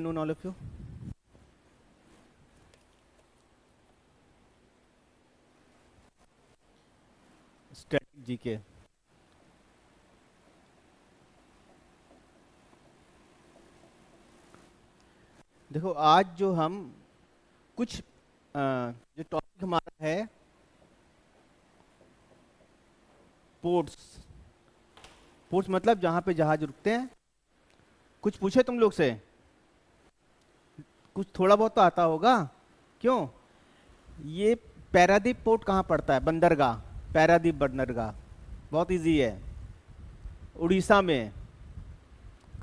afternoon, all of you. Static GK. देखो आज जो हम कुछ जो टॉपिक हमारा है पोर्ट्स। पोर्ट्स मतलब जहाँ पे जहाज रुकते हैं। कुछ पूछे तुम लोग से? कुछ थोड़ा बहुत तो आता होगा। क्यों? ये पैरादीप पोर्ट कहाँ पड़ता है? बंदरगाह। पैरादीप बंदरगाह बहुत इजी है, उड़ीसा में।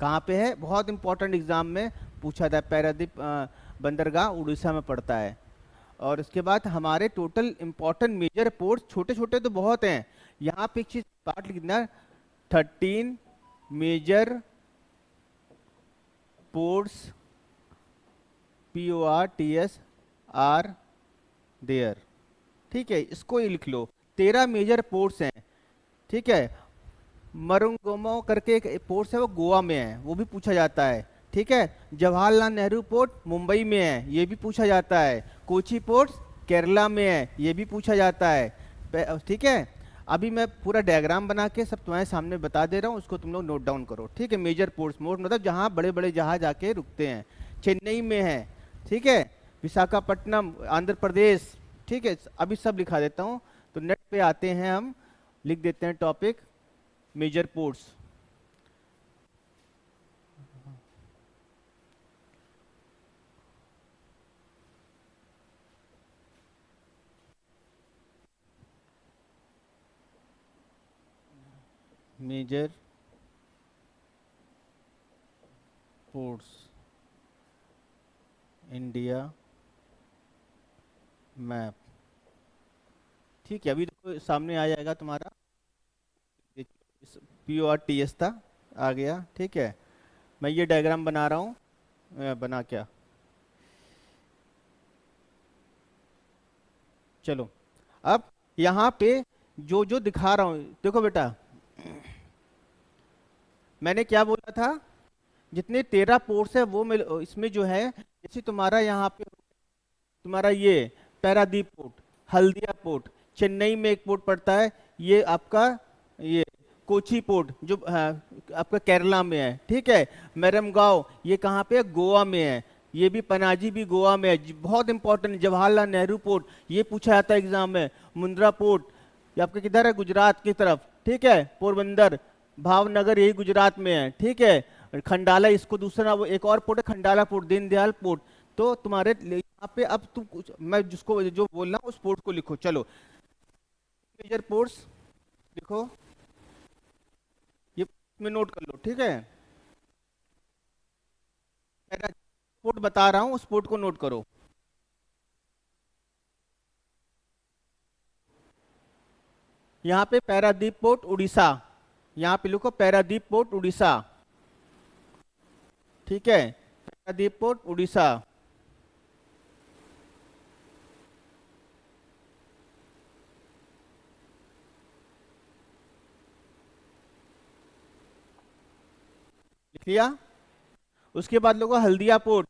कहाँ पे है? बहुत इंपॉर्टेंट एग्जाम में पूछा था। पैरादीप बंदरगाह उड़ीसा में पड़ता है। और इसके बाद हमारे टोटल इंपॉर्टेंट मेजर पोर्ट, छोटे छोटे तो बहुत हैं। यहाँ पे एक चीज पार्ट लिखना, 13 major ports PORTS are there. ठीक है, इसको ही लिख लो। 13 मेजर पोर्ट्स हैं। ठीक है, मरुंगोमो करके एक पोर्ट है, वो गोवा में है, वो भी पूछा जाता है। ठीक है, जवाहरलाल नेहरू पोर्ट मुंबई में है, ये भी पूछा जाता है। कोची पोर्ट केरला में है, ये भी पूछा जाता है। ठीक है, अभी मैं पूरा डायग्राम बना के सब तुम्हारे सामने बता दे रहा हूँ, उसको तुम लोग नोट डाउन करो। ठीक है, मेजर पोर्ट्स मोड मतलब जहाँ बड़े बड़े जहाज आके रुकते हैं। चेन्नई में है, ठीक है, विशाखापट्टनम आंध्र प्रदेश। ठीक है, अभी सब लिखा देता हूँ। तो नेट पे आते हैं, हम लिख देते हैं topic major ports. Major ports India map. ठीक है, अभी देखो सामने आ जाएगा तुम्हारा। PORTS था, आ गया। ठीक है, मैं ये डायग्राम बना रहा हूँ। बना क्या, चलो। अब यहाँ पे जो जो दिखा रहा हूँ देखो बेटा, मैंने क्या बोला था? जितने 13 पोर्ट्स है वो इसमें जो है, जैसे तुम्हारा यहाँ पे तुम्हारा ये पैरादीप पोर्ट, हल्दिया पोर्ट, चेन्नई में एक पोर्ट पड़ता है। ये आपका ये कोची पोर्ट जो आपका केरला में है। ठीक है, मेरमगांव ये कहाँ पे है? गोवा में है। ये भी पनाजी भी गोवा में है। बहुत इंपॉर्टेंट जवाहरलाल नेहरू पोर्ट, ये पूछा जाता है एग्जाम में। मुंद्रा पोर्ट ये आपका किधर है? गुजरात की तरफ। ठीक है, पोरबंदर भावनगर यही गुजरात में है। ठीक है, खंडाला इसको दूसरा वो एक और पोर्ट है, खंडाला पोर्ट, दीनदयाल पोर्ट। तो तुम्हारे यहाँ पे अब तुम मैं जिसको जो बोल रहा हूँ उस पोर्ट को लिखो। चलो, मेजर पोर्ट्स लिखो, ये में नोट कर लो। ठीक है, मेरा पोर्ट बता रहा हूँ उस पोर्ट को नोट करो। यहाँ पे पैरादीप पोर्ट उड़ीसा, यहाँ पे लिखो पैरादीप पोर्ट उड़ीसा। ठीक है, पैरादीप पोर्ट उड़ीसा। लिख लिया? उसके बाद लोगों हल्दिया पोर्ट,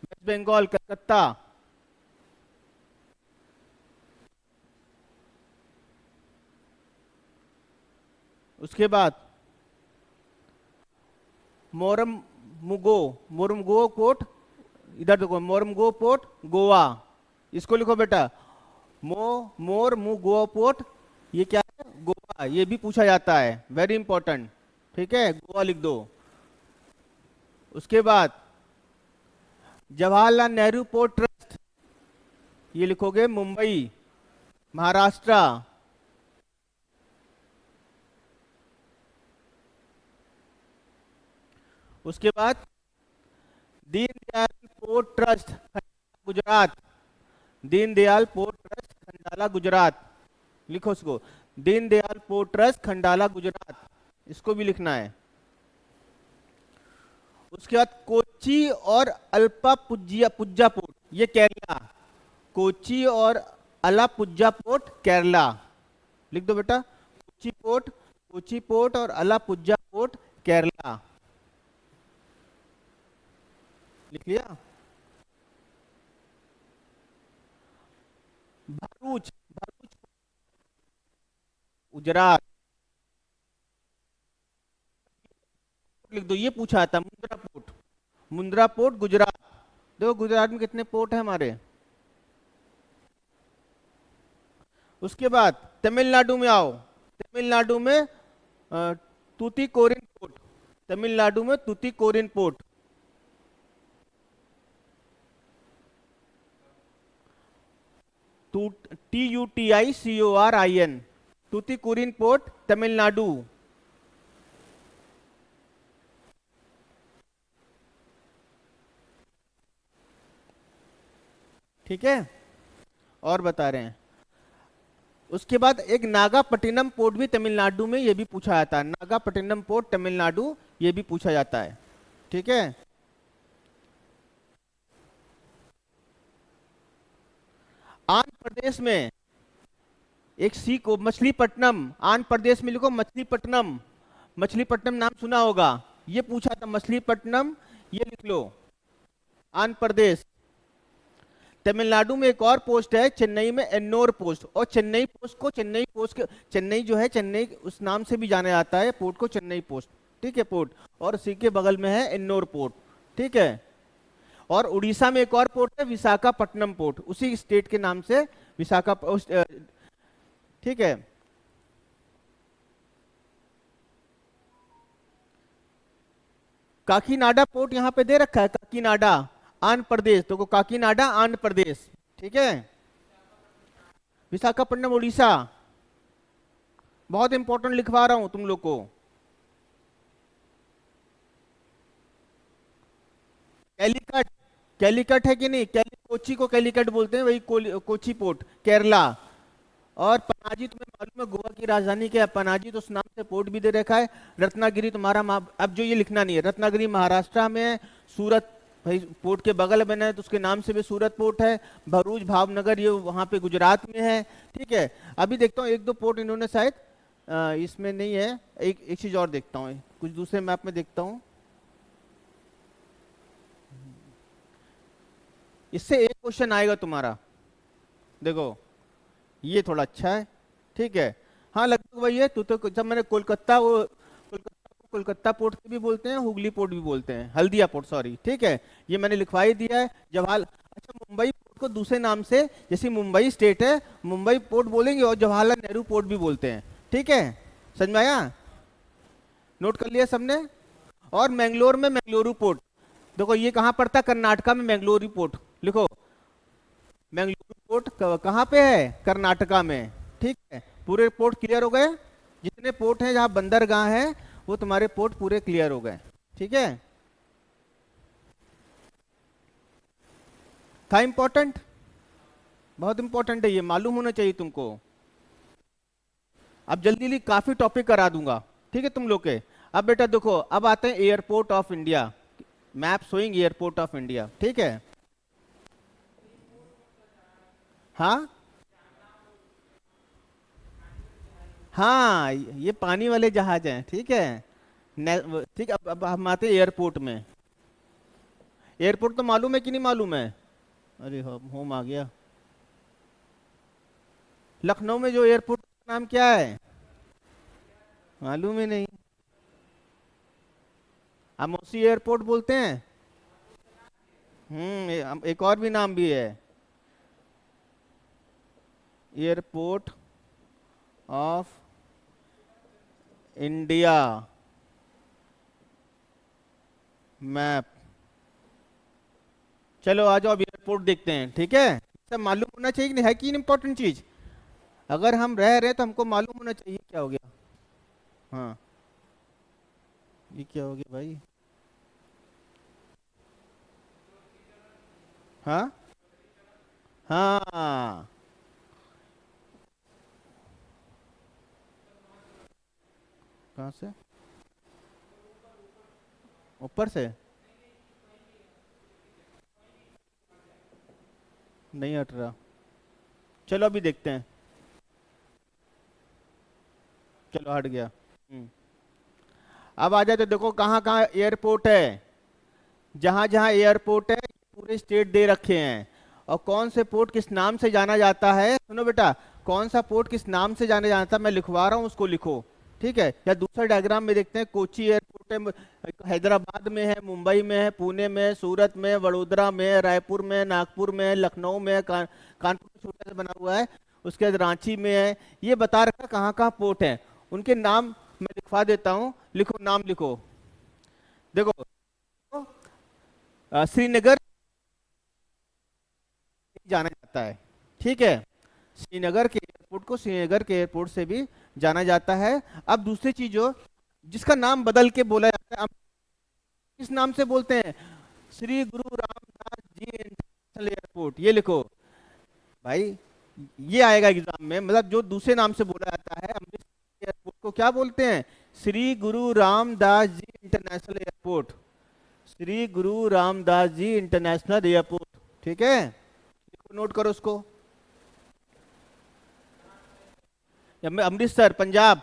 वेस्ट बंगाल, कलकत्ता। उसके बाद मोरमुगो पोर्ट, इधर देखो, मोरमुगो पोर्ट गोवा, इसको लिखो बेटा। मोरमुगो पोर्ट ये क्या है? गोवा, ये भी पूछा जाता है, वेरी इंपॉर्टेंट। ठीक है, गोवा लिख दो। उसके बाद जवाहरलाल नेहरू पोर्ट ट्रस्ट, ये लिखोगे मुंबई महाराष्ट्र। उसके बाद Deendayal port trust Gujarat, Deendayal port trust Khandala Gujarat, लिखो उसको। दीनदयाल पोर्ट ट्रस्ट खंडाला गुजरात, इसको भी लिखना है। उसके बाद कोची और अल्पापुज्जिया पुज्जा पोर्ट, ये केरला। कोची और अलापुज्जा पोर्ट केरला, लिख दो बेटा। कोची पोर्ट और अलापुज्जा पोर्ट केरला। लिख लिया। भरूच, भरूच गुजरात लिख दो, ये पूछा था। Mundra port, Mundra port Gujarat. देखो गुजरात में कितने पोर्ट है हमारे। उसके बाद तमिलनाडु में आओ, तमिलनाडु में तूतीकोरिन पोर्ट, तमिलनाडु में Tuticorin port. TUTICORIN, Tuticorin port Tamil Nadu. ठीक है, और बता रहे हैं। उसके बाद एक नागापट्टिनम पोर्ट भी तमिलनाडु में, ये भी पूछा जाता है। नागापट्टिनम पोर्ट तमिलनाडु, ये भी पूछा जाता है। ठीक है, आंध्र प्रदेश में एक सी को मछलीपट्टनम, आंध्र प्रदेश में लिखो मछलीपट्टनम, मछलीपट्टनम नाम सुना होगा, ये पूछा था मछलीपट्टनम, ये लिख लो आंध्र प्रदेश। तमिलनाडु में एक और पोस्ट है चेन्नई में, एन्नोर पोस्ट। और चेन्नई पोस्ट को, चेन्नई पोस्ट के, चेन्नई जो है, चेन्नई उस नाम से भी जाना जाता है पोर्ट को, चेन्नई पोस्ट। ठीक है, पोर्ट। और उसी के बगल में है एन्नोर पोर्ट। ठीक है, और उड़ीसा में एक और पोर्ट है विशाखापट्टनम पोर्ट, उसी स्टेट के नाम से विशाखा। ठीक है, काकीनाडा पोर्ट यहां पे दे रखा है, काकीनाडा आंध्र प्रदेश, तो काकीनाडा आंध्र प्रदेश। ठीक है, विशाखापट्टनम उड़ीसा। बहुत इंपॉर्टेंट लिखवा रहा हूं तुम लोग को। कैलीकट, कैलीकट है कि नहीं, कोची को कैलीकट बोलते हैं, वही कोची पोर्ट केरला। और पनाजी तुम्हें मालूम है गोवा की राजधानी क्या है, पनाजी, तो उस नाम से पोर्ट भी दे रखा है। रत्नागिरी तुम्हारा अब जो ये लिखना नहीं है, रत्नागिरी महाराष्ट्र में है। सूरत भाई पोर्ट के बगल में है, तो उसके नाम से भी सूरत पोर्ट है। भरूच, भावनगर, ये वहां पे गुजरात में है। ठीक है, अभी देखता हूँ एक दो पोर्ट इन्होंने शायद इसमें नहीं है। एक चीज और देखता हूँ, कुछ दूसरे मैप में देखता हूँ। इससे एक क्वेश्चन आएगा तुम्हारा, देखो ये थोड़ा अच्छा है। ठीक है, हाँ लगभग वही है। तो जब मैंने कोलकाता, वो कोलकाता को कोलकाता पोर्ट भी बोलते हैं, हुगली पोर्ट भी बोलते हैं, हल्दिया पोर्ट, सॉरी। ठीक है, ये मैंने लिखवा ही दिया है। जवाहर, अच्छा मुंबई पोर्ट को दूसरे नाम से, जैसे मुंबई स्टेट है, मुंबई पोर्ट बोलेंगे, और जवाहरलाल नेहरू पोर्ट भी बोलते हैं। ठीक है, समझ में आया, नोट कर लिया सबने। और मैंगलोर में मैंगलोरू पोर्ट, देखो ये कहाँ पड़ता है, कर्नाटका में मैंगलोरू पोर्ट, लिखो मैंगलोर पोर्ट कहाँ पे है, कर्नाटका में। ठीक है, पूरे पोर्ट क्लियर हो गए, जितने पोर्ट हैं जहां बंदरगाह है वो तुम्हारे पोर्ट पूरे क्लियर हो गए। ठीक है, था इंपॉर्टेंट, बहुत इंपॉर्टेंट है, ये मालूम होना चाहिए तुमको। अब जल्दी जल्दी काफी टॉपिक करा दूंगा। ठीक है तुम लोग के। अब बेटा देखो, अब आते हैं airport of India, map showing airport of India. ठीक है, हाँ हाँ, ये पानी वाले जहाज हैं। ठीक है, ठीक। अब हम आते हैं एयरपोर्ट में। एयरपोर्ट तो मालूम है कि नहीं मालूम है? अरे होम आ गया। लखनऊ में जो एयरपोर्ट का नाम क्या है, मालूम ही नहीं। अमौसी एयरपोर्ट बोलते हैं। एक और भी नाम भी है, एयरपोर्ट ऑफ इंडिया मैप। चलो आ जाओ, अब एयरपोर्ट देखते हैं। ठीक है, सब मालूम होना चाहिए कि नहीं, है कि इंपॉर्टेंट चीज। अगर हम रह रहे हैं तो हमको मालूम होना चाहिए। क्या हो गया, हाँ ये क्या हो गया भाई, हाँ हाँ, कहाँ से, ऊपर से नहीं हट रहा। चलो अभी देखते हैं, चलो हट गया। अब आ जाए तो देखो कहाँ कहाँ एयरपोर्ट है। जहां जहां एयरपोर्ट है पूरे स्टेट दे रखे हैं। और कौन से पोर्ट किस नाम से जाना जाता है, सुनो बेटा, कौन सा पोर्ट किस नाम से जाना जाता है मैं लिखवा रहा हूँ, उसको लिखो। ठीक है, या दूसरा डायग्राम में देखते हैं, कोची एयरपोर्ट है, हैदराबाद में है, मुंबई में है, पुणे में है, सूरत में, वडोदरा में, रायपुर में, नागपुर में, लखनऊ में, कानपुर में छोटा सा बना हुआ है, उसके बाद रांची में है। ये बता रखा कहाँ कहाँ पोर्ट है, उनके नाम मैं लिखवा देता हूँ, लिखो, नाम लिखो। देखो, श्रीनगर जाना जाता है। ठीक है, श्रीनगर के एयरपोर्ट को श्रीनगर के एयरपोर्ट से भी जाना जाता है। अब दूसरी चीज जो जिसका नाम बदल के बोला जाता है, अब किस नाम से बोलते हैं, श्री गुरु रामदास जी इंटरनेशनल एयरपोर्ट, ये लिखो भाई, ये आएगा एग्जाम में, मतलब जो दूसरे नाम से बोला जाता है अमृतसर एयरपोर्ट को क्या बोलते हैं, श्री गुरु रामदास जी इंटरनेशनल एयरपोर्ट, श्री गुरु रामदास जी इंटरनेशनल एयरपोर्ट। ठीक है, नोट करो उसको। अमृतसर पंजाब,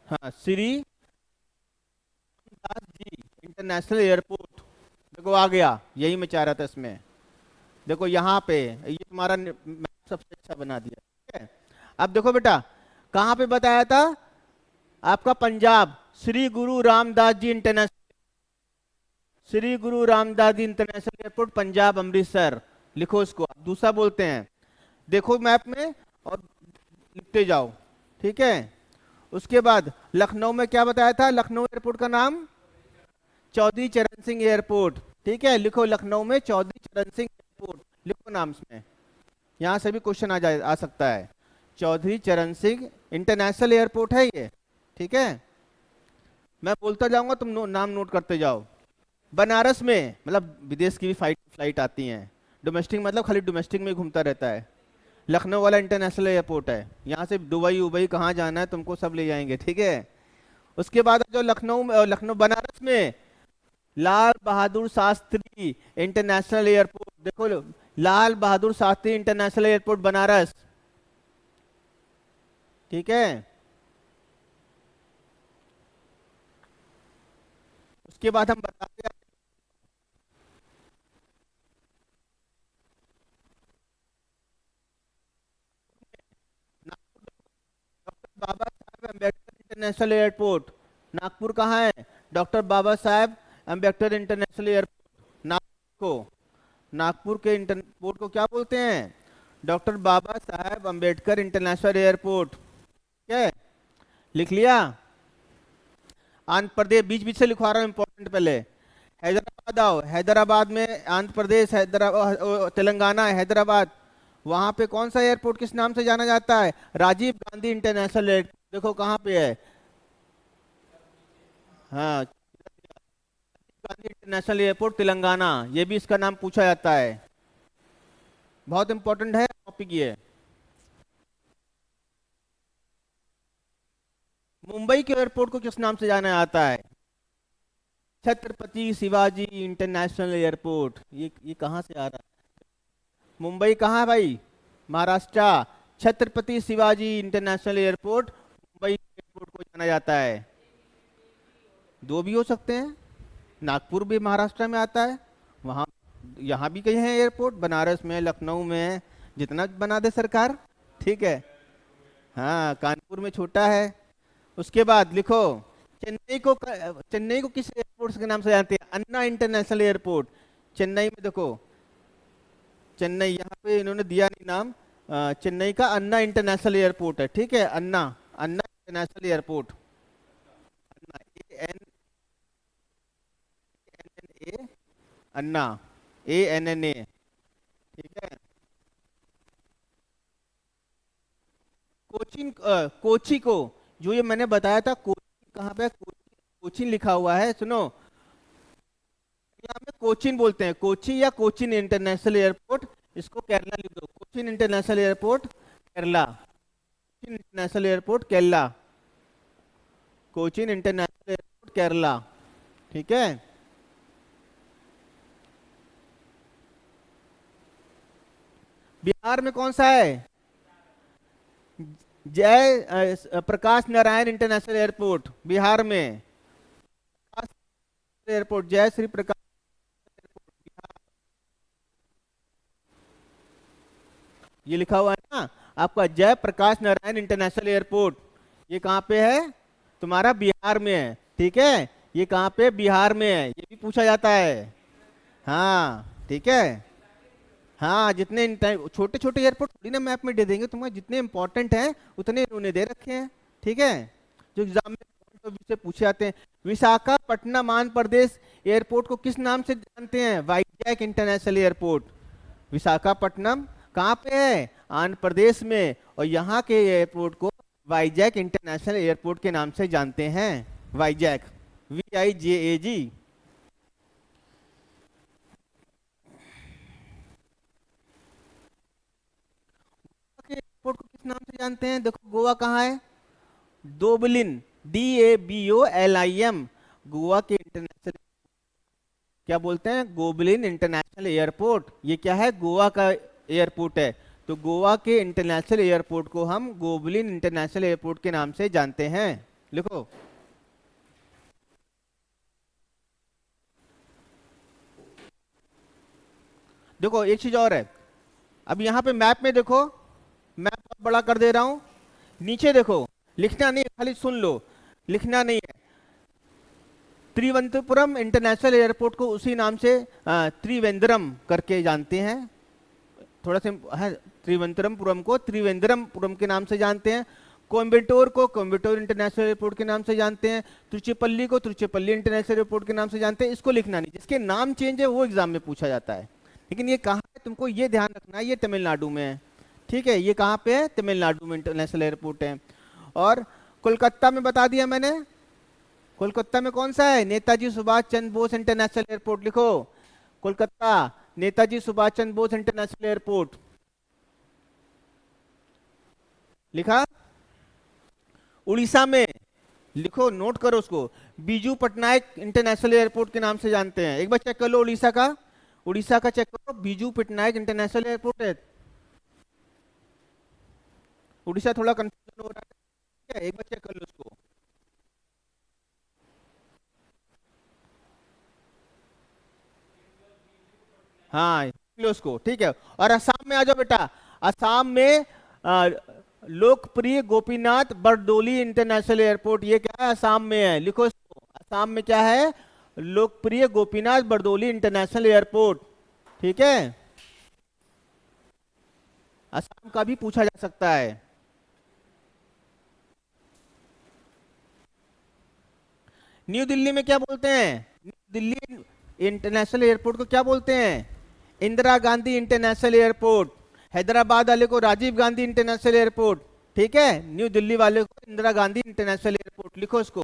हाँ, श्री दास जी इंटरनेशनल एयरपोर्ट। देखो आ गया, यही मैं चाह रहा था इसमें। देखो यहाँ पे ये तुम्हारा मैप सबसे अच्छा बना दिया। ठीक है, अब देखो बेटा, कहाँ पे बताया था आपका, पंजाब, श्री गुरु रामदास जी इंटरनेशनल, श्री गुरु रामदास जी इंटरनेशनल एयरपोर्ट पंजाब अमृतसर, लिखो इसको। आप दूसरा बोलते हैं, देखो मैप में और लिखते जाओ। ठीक है, उसके बाद लखनऊ में क्या बताया था, लखनऊ एयरपोर्ट का नाम चौधरी चरण सिंह एयरपोर्ट। ठीक है, लिखो लखनऊ में चौधरी चरण सिंह एयरपोर्ट, लिखो नाम इसमें, यहां से भी क्वेश्चन आ सकता है। चौधरी चरण सिंह इंटरनेशनल एयरपोर्ट है ये। ठीक है, मैं बोलता जाऊंगा, तुम नाम नोट करते जाओ। बनारस में, मतलब विदेश की भी फ्लाइट आती हैं, डोमेस्टिक मतलब खाली डोमेस्टिक में घूमता रहता है। लखनऊ वाला इंटरनेशनल एयरपोर्ट है, यहाँ से दुबई उबई कहाँ जाना है तुमको सब ले जाएंगे। ठीक है, उसके बाद जो लखनऊ बनारस में लाल बहादुर शास्त्री इंटरनेशनल एयरपोर्ट, देखो लाल बहादुर शास्त्री इंटरनेशनल एयरपोर्ट बनारस। ठीक है, उसके बाद हम बताते हैं doctor Baba Saheb Ambedkar international airport. Nagpur कहाँ है, doctor Baba Saheb Ambedkar international airport Nagpur को, नागपुर के इंटरपोर्ट को क्या बोलते हैं, doctor Baba Saheb Ambedkar international airport. ठीक है, लिख लिया। आंध्र प्रदेश, बीच बीच से लिखवा रहा हूँ, इंपॉर्टेंट पहले। हैदराबाद आओ, हैदराबाद में आंध्र प्रदेश, हैदराबाद तेलंगाना, हैदराबाद, वहां पे कौन सा एयरपोर्ट किस नाम से जाना जाता है, राजीव गांधी इंटरनेशनल एयरपोर्ट। देखो कहाँ पे है, हाँ, गांधी इंटरनेशनल एयरपोर्ट तेलंगाना, ये भी इसका नाम पूछा जाता है, बहुत इंपॉर्टेंट है टॉपिक ये। मुंबई के एयरपोर्ट को किस नाम से जाना जाता है, छत्रपति शिवाजी इंटरनेशनल एयरपोर्ट। ये कहाँ से आ रहा है, मुंबई कहाँ है भाई, Maharashtra, Chhatrapati Shivaji international airport Mumbai airport को जाना जाता है। दो भी हो सकते हैं, नागपुर भी महाराष्ट्र में आता है, वहाँ यहाँ भी कहीं है एयरपोर्ट, बनारस में, लखनऊ में, जितना बना दे सरकार। ठीक है, हाँ, कानपुर में छोटा है। उसके बाद लिखो, चेन्नई को किस एयरपोर्ट के नाम से जानते हैं, अन्ना इंटरनेशनल एयरपोर्ट। चेन्नई में देखो, चेन्नई यहाँ पे इन्होंने दिया नहीं नाम, चेन्नई का अन्ना इंटरनेशनल एयरपोर्ट है। ठीक है, अन्ना, अन्ना इंटरनेशनल एयरपोर्ट, अन्ना, ए अन्ना, ANNA। ठीक है, कोची को, जो ये मैंने बताया था, कोची कहाँ पे है? कोचिन लिखा हुआ है, सुनो, यहाँ पे कोचिन बोलते हैं, कोची या कोचिन इंटरनेशनल एयरपोर्ट, इसको केरला लिख दो, Cochin international airport Kerala, Cochin international airport Kerala, Cochin international airport Kerala. ठीक है, बिहार में कौन सा है, प्रकाश नारायण इंटरनेशनल एयरपोर्ट बिहार में, प्रकाश एयरपोर्ट, जय श्री प्रकाश एयरपोर्ट बिहार, ये लिखा हुआ है ना आपका, जय प्रकाश नारायण इंटरनेशनल एयरपोर्ट, ये कहाँ पे है, तुम्हारा बिहार में है, ठीक है। ये कहाँ पे, बिहार में है, ये भी पूछा जाता है। हाँ ठीक है। हाँ, जितने छोटे छोटे एयरपोर्ट थोड़ी ना मैप में दे देंगे तुम्हें, जितने इंपॉर्टेंट हैं उतने इन्होंने दे रखे हैं, ठीक है, जो एग्जाम में point of view से पूछे जाते हैं। विशाखापट्टनम आंध्र प्रदेश एयरपोर्ट को किस नाम से जानते हैं, वाईजैक इंटरनेशनल एयरपोर्ट। विशाखापट्टनम कहाँ पे है, आंध्र प्रदेश में, और यहाँ के एयरपोर्ट को वाईजैक इंटरनेशनल एयरपोर्ट के नाम से जानते हैं, वाईजैक, VIJAG। के एयरपोर्ट को किस नाम से जानते हैं, देखो गोवा कहाँ है, दोबलिन, DABOLIM, गोवा के इंटरनेशनल क्या बोलते हैं, गोबलिन इंटरनेशनल एयरपोर्ट, ये क्या है, गोवा का एयरपोर्ट है, तो गोवा के इंटरनेशनल एयरपोर्ट को हम गोबलिन इंटरनेशनल एयरपोर्ट के नाम से जानते हैं, लिखो। देखो एक चीज और है, अब यहाँ पे मैप में देखो, मैप बहुत बड़ा कर दे रहा हूं, नीचे देखो, लिखना नहीं है, खाली सुन लो, लिखना नहीं है। त्रिवेंद्रपुरम इंटरनेशनल एयरपोर्ट को उसी नाम से त्रिवेंद्रम करके जानते हैं, थोड़ा सा है, त्रिवेंद्रमपुरम को त्रिवेंद्रमपुरम के नाम से जानते हैं, कोयम्बटूर को कोयम्बटूर इंटरनेशनल एयरपोर्ट के नाम से जानते हैं, त्रिचुपल्ली को त्रिचुपल्ली इंटरनेशनल एयरपोर्ट के नाम से जानते हैं। इसको लिखना नहीं, जिसके नाम चेंज है वो एग्जाम में पूछा जाता है, लेकिन ये कहाँ है तुमको ये ध्यान रखना है, ये तमिलनाडु में है, ठीक है, ये कहाँ पे है, तमिलनाडु में इंटरनेशनल एयरपोर्ट है। और कोलकाता में बता दिया मैंने, कोलकाता में कौन सा है, नेताजी सुभाष चंद्र बोस इंटरनेशनल एयरपोर्ट, लिखो कोलकाता नेताजी सुभाष चंद्र बोस इंटरनेशनल एयरपोर्ट, लिखा। उड़ीसा में लिखो, नोट करो उसको, बीजू पटनायक इंटरनेशनल एयरपोर्ट के नाम से जानते हैं, एक बार चेक कर लो उड़ीसा का, उड़ीसा का चेक करो, बीजू पटनायक इंटरनेशनल एयरपोर्ट है। उड़ीसा थोड़ा कंफ्यूजन हो रहा है, ठीक है, एक बार चेक कर लो उसको। हाँ लो उसको, ठीक है। और असम में आ जाओ बेटा, असम में लोकप्रिय गोपीनाथ बरदोली इंटरनेशनल एयरपोर्ट, ये क्या है, असम में है, लिखो इसको, असम में क्या है, लोकप्रिय गोपीनाथ बरदोली इंटरनेशनल एयरपोर्ट, ठीक है, असम का भी पूछा जा सकता है। न्यू दिल्ली में क्या बोलते हैं, न्यू दिल्ली इंटरनेशनल एयरपोर्ट को क्या बोलते हैं, इंदिरा गांधी इंटरनेशनल एयरपोर्ट, हैदराबाद वाले को राजीव गांधी इंटरनेशनल एयरपोर्ट, ठीक है, न्यू दिल्ली वाले को इंदिरा गांधी इंटरनेशनल एयरपोर्ट, लिखो इसको।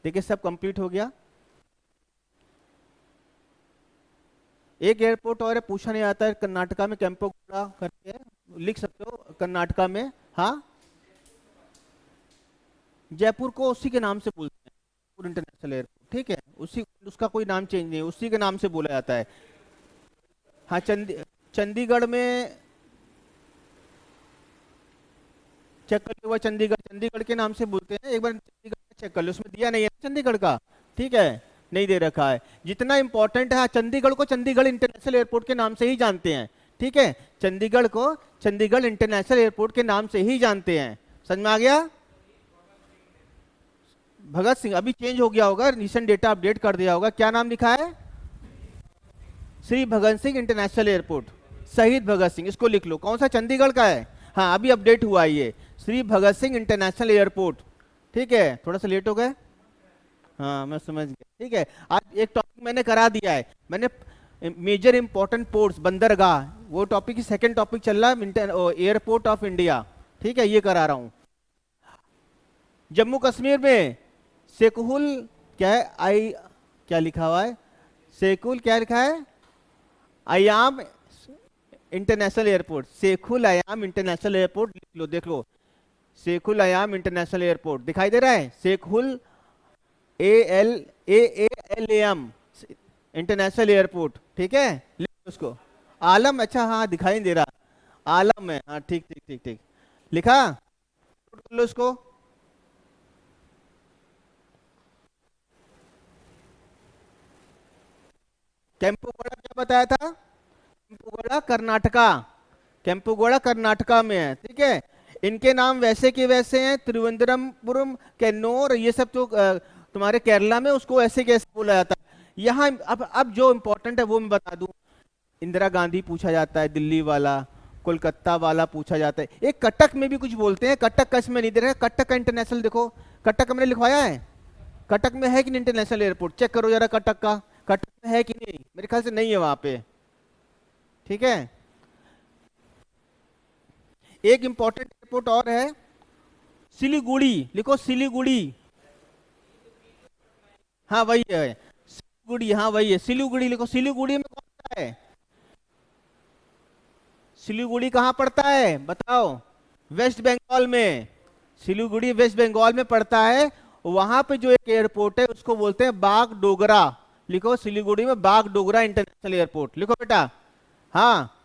देखिए सब कंप्लीट हो गया। एक एयरपोर्ट और है, पूछा नहीं आता है, कर्नाटका में कैंपोगोड़ा करके है, लिख सकते हो कर्नाटका में, हाँ, जयपुर को उसी के नाम से बोलते हैं, जयपुर इंटरनेशनल एयरपोर्ट, ठीक है, उसी, उसका कोई नाम चेंज नहीं है, उसी के नाम से बोला जाता है। हाँ चंडीगढ़ में चेक कर लो, चंडीगढ़, चंडीगढ़ के नाम से बोलते हैं, एक बार चंडीगढ़ चेक कर लो, उसमें दिया नहीं है चंडीगढ़ का, ठीक है, नहीं दे रखा है। जितना इंपॉर्टेंट है, हाँ, चंडीगढ़ को चंडीगढ़ इंटरनेशनल एयरपोर्ट के नाम से ही जानते हैं, ठीक है, चंडीगढ़ को चंडीगढ़ इंटरनेशनल एयरपोर्ट के नाम से ही जानते हैं, समझ में आ गया। भगत सिंह अभी चेंज हो गया होगा, रिसेंट डेटा अपडेट कर दिया होगा, क्या नाम लिखा है, श्री भगत सिंह इंटरनेशनल एयरपोर्ट, शहीद भगत सिंह, इसको लिख लो, कौन सा, चंडीगढ़ का है, हाँ अभी अपडेट हुआ है ये, श्री भगत सिंह इंटरनेशनल एयरपोर्ट, ठीक है, थोड़ा सा लेट हो गए, हाँ मैं समझ गया, ठीक है। आज एक टॉपिक मैंने करा दिया है, मैंने मेजर इंपॉर्टेंट पोर्ट्स, बंदरगाह, वो टॉपिक की सेकंड टॉपिक चल रहा है, एयरपोर्ट ऑफ इंडिया, ठीक है, ये करा रहा हूं। जम्मू कश्मीर में सेकुल क्या है, आई क्या लिखा हुआ है, सेकुल क्या लिखा है, अयाम इंटरनेशनल एयरपोर्ट, सेकुल अयाम इंटरनेशनल एयरपोर्ट लिख लो, देख लो, शेखुल आयाम इंटरनेशनल एयरपोर्ट दिखाई दे रहा है, Sheikhul A L L M international airport, ठीक है, लिखो उसको। आलम, अच्छा हाँ दिखाई दे रहा, आलम है, हाँ ठीक ठीक ठीक ठीक, लिखा, नोट कर लो इसको। केम्पुगोड़ा क्या बताया था, केम्पुगोड़ा कर्नाटका, केम्पुगोड़ा कर्नाटका में है, ठीक है। इनके नाम वैसे के वैसे हैं, त्रिवेंद्रमपुरम, कैन्नौर, ये सब तो तुम्हारे केरला में, उसको ऐसे कैसे बोला जाता है यहाँ। अब जो इम्पोर्टेंट है वो मैं बता दूं। इंदिरा गांधी पूछा जाता है, दिल्ली वाला, कोलकाता वाला पूछा जाता है, एक कटक में भी कुछ बोलते हैं, कटक का इसमें नहीं दे रहा है, कटक का इंटरनेशनल देखो, कटक का मैंने लिखवाया है, कटक में है कि नहीं इंटरनेशनल एयरपोर्ट, चेक करो जरा कटक का, कटक में है कि नहीं, मेरे ख्याल से नहीं है वहां पे, ठीक है। एक इंपॉर्टेंट एयरपोर्ट और है, सिलीगुड़ी, लिखो सिलीगुड़ी, हाँ वही है, सिलीगुड़ी, हाँ वही है, सिलीगुड़ी लिखो। सिलीगुड़ी में कौन सा है, सिलीगुड़ी कहाँ पड़ता है बताओ, वेस्ट बंगाल में, सिलीगुड़ी वेस्ट बंगाल में पड़ता है। वहां पे जो एक एयरपोर्ट है उसको बोलते हैं बागडोगरा, लिखो सिलीगुड़ी में बागडोगरा इंटरनेशनल एयरपोर्ट, लिखो बेटा, हाँ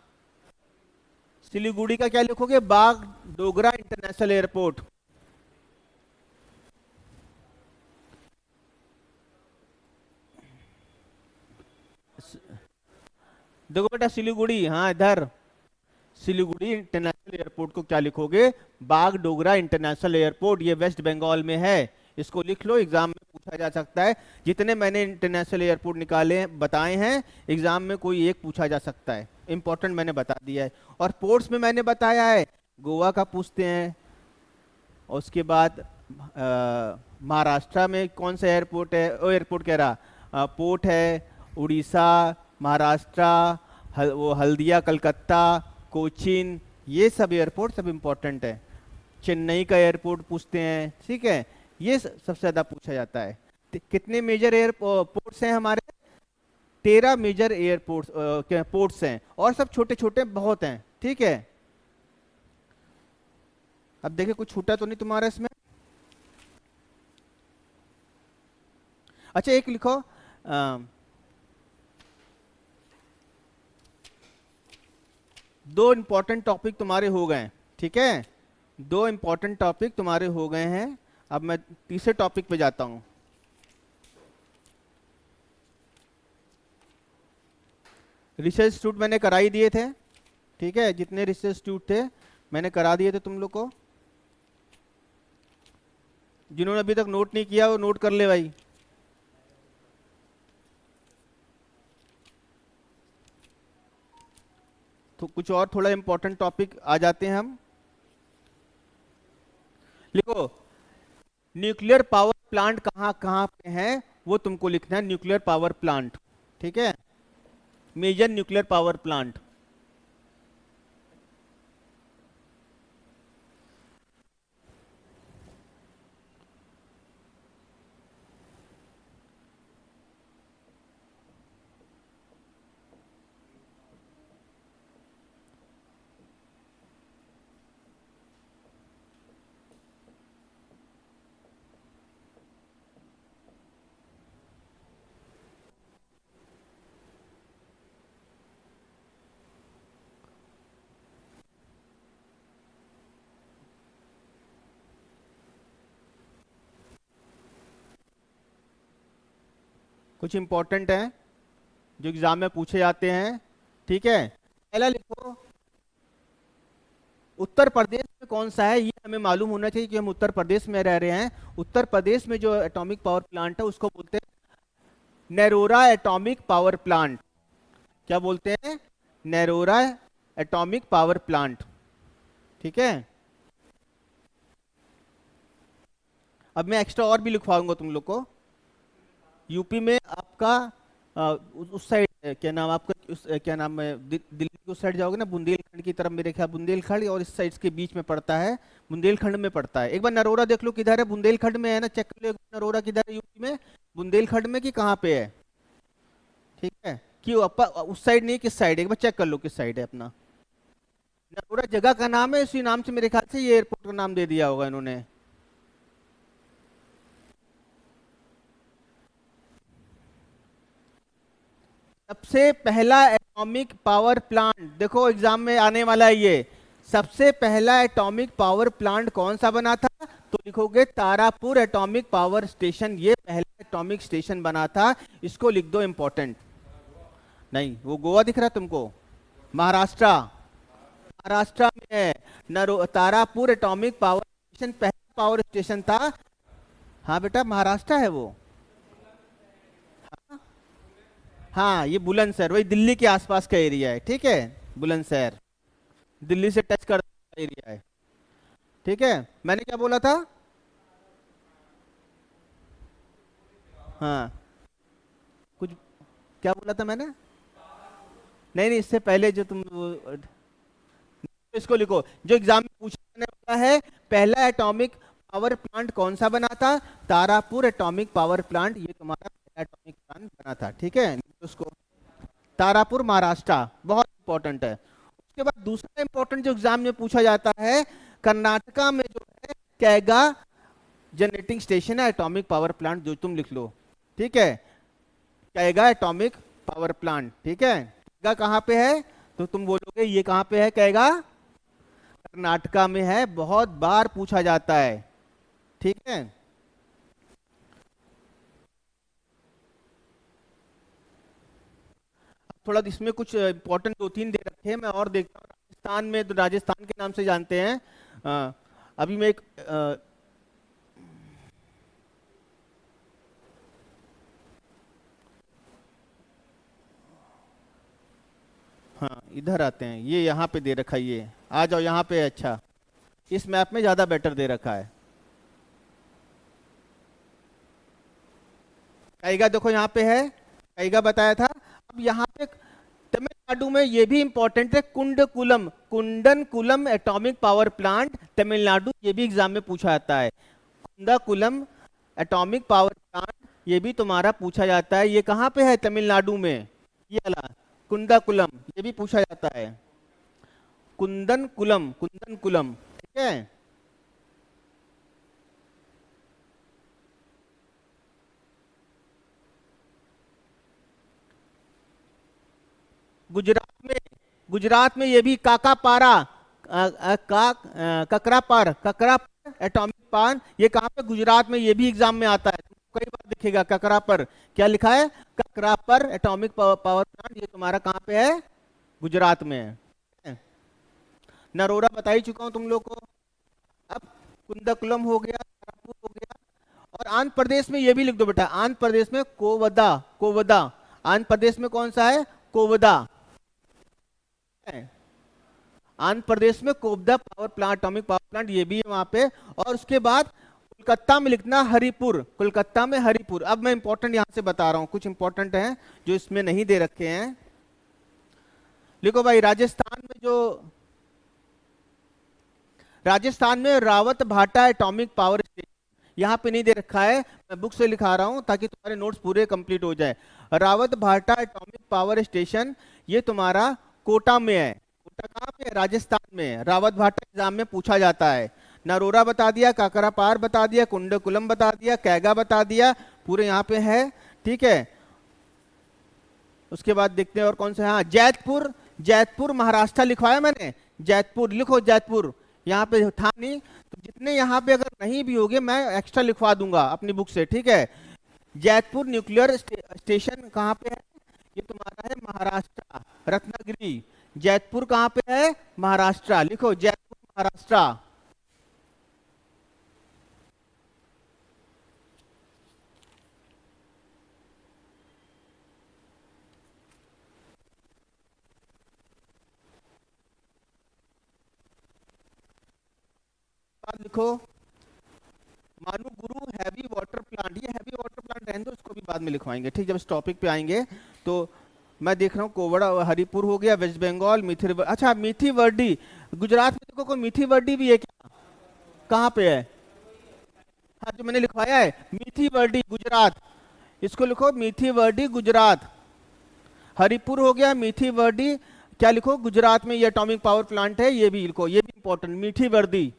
सिलीगुड़ी का क्या लिखोगे, बागडोगरा इंटरनेशनल एयरपोर्ट। देखो बेटा सिलीगुड़ी, हाँ इधर, सिलीगुड़ी इंटरनेशनल एयरपोर्ट को क्या लिखोगे, बागडोगरा इंटरनेशनल एयरपोर्ट, ये वेस्ट बंगाल में है, इसको लिख लो, एग्जाम में पूछा जा सकता है। जितने मैंने इंटरनेशनल एयरपोर्ट निकाले बताए हैं, एग्जाम में कोई एक पूछा जा सकता है, इंपॉर्टेंट मैंने बता दिया है। और पोर्ट्स में मैंने बताया है, गोवा का पूछते हैं, और उसके बाद महाराष्ट्र में कौन सा एयरपोर्ट है, ओ एयरपोर्ट कह रहा, पोर्ट है, उड़ीसा, महाराष्ट्र, वो हल्दिया कलकत्ता, कोचिन, ये सब एयरपोर्ट सब इंपॉर्टेंट है। चेन्नई का एयरपोर्ट पूछते हैं, ठीक है, ये सबसे ज्यादा पूछा जाता है। कितने मेजर एयरपोर्ट्स हैं हमारे, 13 मेजर एयरपोर्ट्स पोर्ट्स हैं, और सब छोटे छोटे बहुत हैं, ठीक है। अब देखिए कुछ छूटा तो नहीं तुम्हारा इसमें, अच्छा एक लिखो, दो इंपॉर्टेंट टॉपिक तुम्हारे हो गए, ठीक है, दो इंपॉर्टेंट टॉपिक तुम्हारे हो गए हैं। अब मैं तीसरे टॉपिक पे जाता हूं। रिसर्च इंस्टीट्यूट मैंने करा ही दिए थे, ठीक है, जितने रिसर्च इंस्टीट्यूट थे मैंने करा दिए थे तुम लोग को। जिन्होंने अभी तक नोट नहीं किया वो नोट कर ले भाई। तो कुछ और थोड़ा इंपॉर्टेंट टॉपिक आ जाते हैं हम, लिखो न्यूक्लियर पावर प्लांट कहाँ कहाँ पे है, वो तुमको लिखना है, न्यूक्लियर पावर प्लांट, ठीक है, मेजर न्यूक्लियर पावर प्लांट। कुछ इंपॉर्टेंट है जो एग्जाम में पूछे जाते हैं, ठीक है। पहला लिखो, उत्तर प्रदेश में कौन सा है, ये हमें मालूम होना चाहिए कि हम उत्तर प्रदेश में रह रहे हैं। उत्तर प्रदेश में जो एटॉमिक पावर प्लांट है उसको बोलते हैं नरोरा एटॉमिक पावर प्लांट। क्या बोलते हैं, नरोरा एटॉमिक पावर प्लांट, ठीक है। अब मैं एक्स्ट्रा और भी लिखवाऊंगा तुम लोग को। यूपी में आपका उस साइड क्या नाम आपका, क्या नाम है, दिल्ली की उस साइड जाओगे ना, बुंदेलखंड की तरफ, मेरे ख्याल बुंदेलखंड और इस साइड के बीच में पड़ता है, बुंदेलखंड में पड़ता है। एक बार नरोरा देख लो किधर है, बुंदेलखंड में है ना, चेक कर लो नरोरा किधर है यूपी में, बुंदेलखंड में कि कहाँ पे है, ठीक है। क्यों उस साइड नहीं, किस साइड, एक बार चेक कर लो किस साइड है अपना। नरोरा जगह का नाम है, उसी नाम से मेरे ख्याल से ये एयरपोर्ट का नाम दे दिया होगा इन्होंने। सबसे पहला एटॉमिक पावर प्लांट, देखो एग्जाम में आने वाला है ये, सबसे पहला एटॉमिक पावर प्लांट कौन सा बना था? तो लिखोगे तारापुर एटॉमिक पावर स्टेशन, ये पहला एटॉमिक स्टेशन बना था। इसको लिख दो, इंपॉर्टेंट। नहीं, वो गोवा दिख रहा है तुमको? महाराष्ट्र, महाराष्ट्र में है तारापुर एटॉमिक पावर स्टेशन, पहला पावर स्टेशन था। हाँ बेटा, महाराष्ट्र है वो। हाँ, ये बुलंदशहर, वही दिल्ली के आसपास का एरिया है, ठीक है। बुलंदशहर दिल्ली से टच करता एरिया है, ठीक है। मैंने क्या बोला था? हाँ, कुछ क्या बोला था मैंने? नहीं नहीं, इससे पहले जो तुम इसको लिखो, जो एग्जाम में पूछा जाने वाला है, पहला एटॉमिक पावर प्लांट कौन सा बना था? तारापुर एटॉमिक पावर प्लांट, ये तुम्हारा पहला एटॉमिक प्लांट बना था, ठीक है। उसको तारापुर, महाराष्ट्र, बहुत इंपॉर्टेंट है। उसके बाद दूसरा इंपॉर्टेंट जो एग्जाम में पूछा जाता है, कर्नाटका में जो है कैगा जनरेटिंग स्टेशन है, एटॉमिक पावर प्लांट, जो तुम लिख लो, ठीक है। कैगा एटॉमिक पावर प्लांट, ठीक है। कैगा कहाँ पे है? तो तुम बोलोगे ये कहाँ पे है कैगा? कर्नाटका में है, बहुत बार पूछा जाता है, ठीक है। थोड़ा इसमें कुछ इंपॉर्टेंट 2-3 दे रखे हैं, मैं और देखता हूँ। राजस्थान में, तो राजस्थान के नाम से जानते हैं। अभी मैं एक हाँ, इधर आते हैं, ये यहाँ पे दे रखा है, ये आ जाओ यहाँ पे। अच्छा, इस मैप में ज्यादा बेटर दे रखा है। कैगा देखो यहाँ पे है, कैगा बताया था। अब यहाँ पे तमिलनाडु में ये भी इंपॉर्टेंट है, कुंडकुलम, कुंडनकुलम एटॉमिक पावर प्लांट, तमिलनाडु, ये भी एग्जाम में पूछा जाता है। कुंडकुलम एटॉमिक पावर प्लांट, ये भी तुम्हारा पूछा जाता है। ये कहाँ पे है? तमिलनाडु में, ये वाला कुंडकुलम, ये भी पूछा जाता है। कुंदनकुलम, कुंदनकुलम, ठीक है। गुजरात में, गुजरात में ये भी काकापारा, ककरापर, ककरापर एटॉमिक पान, ये कहाँ पे? गुजरात में, ये भी एग्जाम में आता है, कई बार दिखेगा ककरापर। क्या लिखा है? ककरापर एटॉमिक पावर प्लांट, ये तुम्हारा कहाँ पे है? गुजरात में है। नरोरा बता ही चुका हूं तुम लोग को। अब कुंदकुलम हो गया, तारापुर हो गया, और आंध्र प्रदेश में ये भी लिख दो बेटा, आंध्र प्रदेश में कोवदा, कोवदा, आंध्र प्रदेश में कौन सा है? कोवदा, आंध्र प्रदेश में Kovvada power plant, atomic power plant, ये भी है वहां पे। और उसके बाद कोलकाता में लिखना हरिपुर, कोलकाता में हरिपुर। अब मैं इंपॉर्टेंट यहां से बता रहा हूं, कुछ इंपॉर्टेंट है जो इसमें नहीं दे रखे हैं। लिखो भाई, राजस्थान में जो, राजस्थान में रावत भाटा एटॉमिक पावर स्टेशन, यहाँ पे नहीं दे रखा है, मैं बुक से लिखा रहा हूं ताकि तुम्हारे नोट्स पूरे कंप्लीट हो जाए। रावत भाटा एटॉमिक पावर स्टेशन, ये तुम्हारा कोटा में है। कोटा कहाँ पे है? राजस्थान में। रावत भाटा एग्जाम में पूछा जाता है। नरोरा बता दिया, काकरापार बता दिया, कुंडकुलम बता दिया, कैगा बता दिया, पूरे यहाँ पे है, ठीक है। उसके बाद देखते हैं और कौन सा। हाँ, जैतपुर, जैतपुर महाराष्ट्र लिखवाया मैंने, जैतपुर लिखो, जैतपुर यहाँ पे था नहीं, तो जितने यहाँ पे अगर नहीं भी होंगे मैं एक्स्ट्रा लिखवा दूंगा अपनी बुक से, ठीक है। जैतपुर न्यूक्लियर स्टेशन कहाँ पे है? ये तुम्हारा है महाराष्ट्र, रत्नागिरी। जैतपुर कहाँ पे है? महाराष्ट्र, लिखो जैतपुर महाराष्ट्र। लिखो मानुगुरु हैवी वाटर प्लांट, ये हैवी वाटर प्लांट रहने दो, इसको भी बाद में लिखवाएंगे, ठीक, जब इस टॉपिक पे आएंगे। तो मैं देख रहा हूँ कोवड़ा, हरिपुर हो गया, वेस्ट बंगाल, मीठी, अच्छा मीठी वर्डी, गुजरात में देखो कोई मीठी वर्डी भी है क्या? कहाँ पे है? हाँ, जो मैंने लिखवाया है मीठी वर्डी गुजरात, इसको लिखो मीठी वर्डी गुजरात। हरिपुर हो गया, मीठी वर्डी क्या लिखो, गुजरात में ये एटॉमिक पावर प्लांट है, ये भी लिखो, ये भी इंपॉर्टेंट। मीठी वर्दी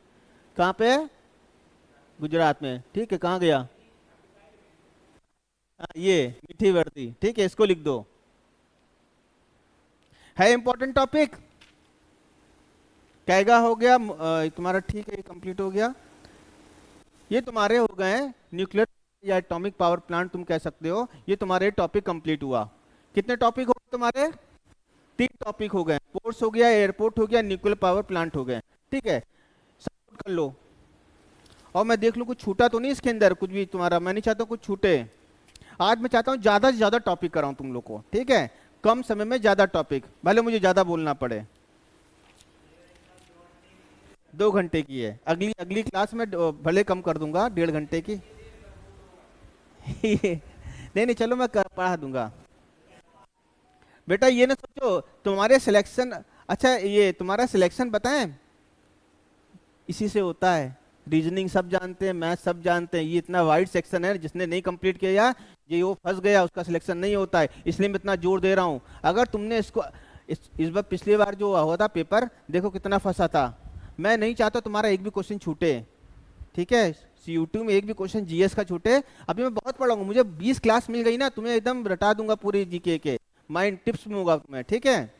कहाँ पे है? गुजरात में, ठीक है। कहाँ गया? ये मीठी वर्दी, ठीक है, इसको लिख दो। है इंपॉर्टेंट टॉपिक। कैगा हो गया तुम्हारा, ठीक है, कंप्लीट हो गया। ये तुम्हारे हो गए न्यूक्लियर या एटॉमिक पावर प्लांट तुम कह सकते हो। ये तुम्हारे टॉपिक कंप्लीट हुआ। कितने टॉपिक हो गए तुम्हारे? 3 टॉपिक हो गए। पोर्ट्स हो गया, एयरपोर्ट हो गया, न्यूक्लियर पावर प्लांट हो गए, ठीक है। सब कर लो और मैं देख लूं कुछ छूटा तो नहीं इसके अंदर कुछ भी तुम्हारा। मैं नहीं चाहता कुछ छूटे। आज मैं चाहता हूं ज्यादा से ज्यादा टॉपिक कराऊं तुम लोग को, ठीक है। कम समय में ज्यादा टॉपिक, भले मुझे ज्यादा बोलना पड़े। 2 घंटे की है। अगली अगली क्लास में भले कम कर दूंगा, 1.5 घंटे की। नहीं नहीं, चलो मैं पढ़ा दूंगा। बेटा ये ना सोचो तुम्हारे सिलेक्शन, अच्छा ये तुम्हारा सिलेक्शन बताएं इसी से होता है। रीजनिंग सब जानते हैं, मैथ सब जानते हैं, ये इतना वाइड सेक्शन है, जिसने नहीं कंप्लीट किया ये वो फंस गया, उसका सिलेक्शन नहीं होता है। इसलिए मैं इतना जोर दे रहा हूं। अगर तुमने इसको इस बार, पिछली बार जो हुआ था पेपर, देखो कितना फंसा था। मैं नहीं चाहता तुम्हारा एक भी क्वेश्चन छूटे, ठीक है। CU2 में एक भी क्वेश्चन जीएस का छूटे। अभी मैं बहुत पढ़ाऊंगा, मुझे 20 क्लास मिल गई ना, तुम्हें एकदम रटा दूंगा पूरी जीके के, माइंड टिप्स दूंगा तुम्हें, ठीक है।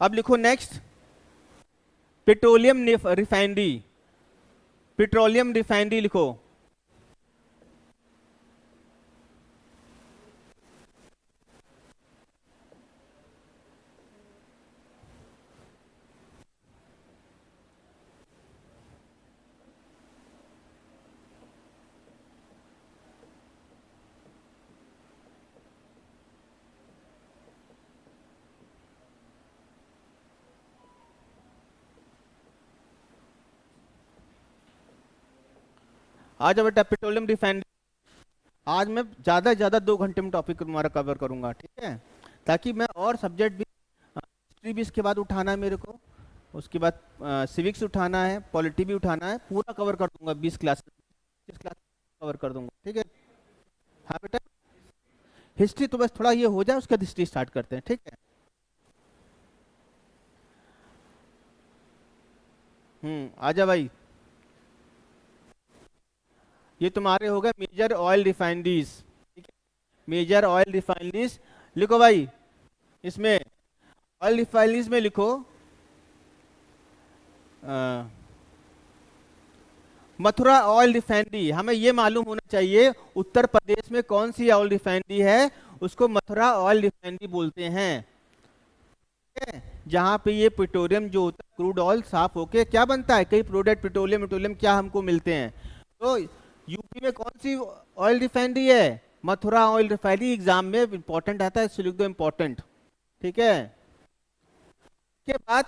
अब लिखो next, petroleum refinery. Petroleum refinery लिखो। आज बेटा पेट्रोलियम रिफाइनरी, आज मैं ज्यादा से ज्यादा 2 घंटे में टॉपिक तुम्हारा कवर करूंगा, ठीक है। ताकि मैं और सब्जेक्ट भी, हिस्ट्री भी इसके बाद उठाना है मेरे को, उसके बाद सिविक्स उठाना है, पॉलिटी भी उठाना है, पूरा कवर कर दूंगा 20 क्लास, 20 क्लास कवर कर दूंगा, ठीक है। हाँ बेटा, हिस्ट्री तो बस थोड़ा ये हो जाए, उसके बाद हिस्ट्री स्टार्ट करते हैं, ठीक है। आजा भाई। ये तुम्हारे हो गए मेजर ऑयल रिफाइनरीज, ठीक है। मेजर ऑयल रिफाइनरीज लिखो भाई। इसमें ऑयल रिफाइनरीज में लिखो मथुरा ऑयल रिफाइनरी। हमें ये मालूम होना चाहिए उत्तर प्रदेश में कौन सी ऑयल रिफाइनरी है, उसको मथुरा ऑयल रिफाइनरी बोलते हैं, ठीक है। जहां पे ये पेट्रोलियम जो होता है, क्रूड ऑयल साफ होके क्या बनता है, कई प्रोडक्ट पेट्रोलियम पेट्रोलियम क्या हमको मिलते हैं। तो यूपी में कौन सी ऑयल रिफाइनरी है? Mathura oil refinery. एग्जाम में इंपॉर्टेंट आता है, लिख दो इंपॉर्टेंट, ठीक है। के बाद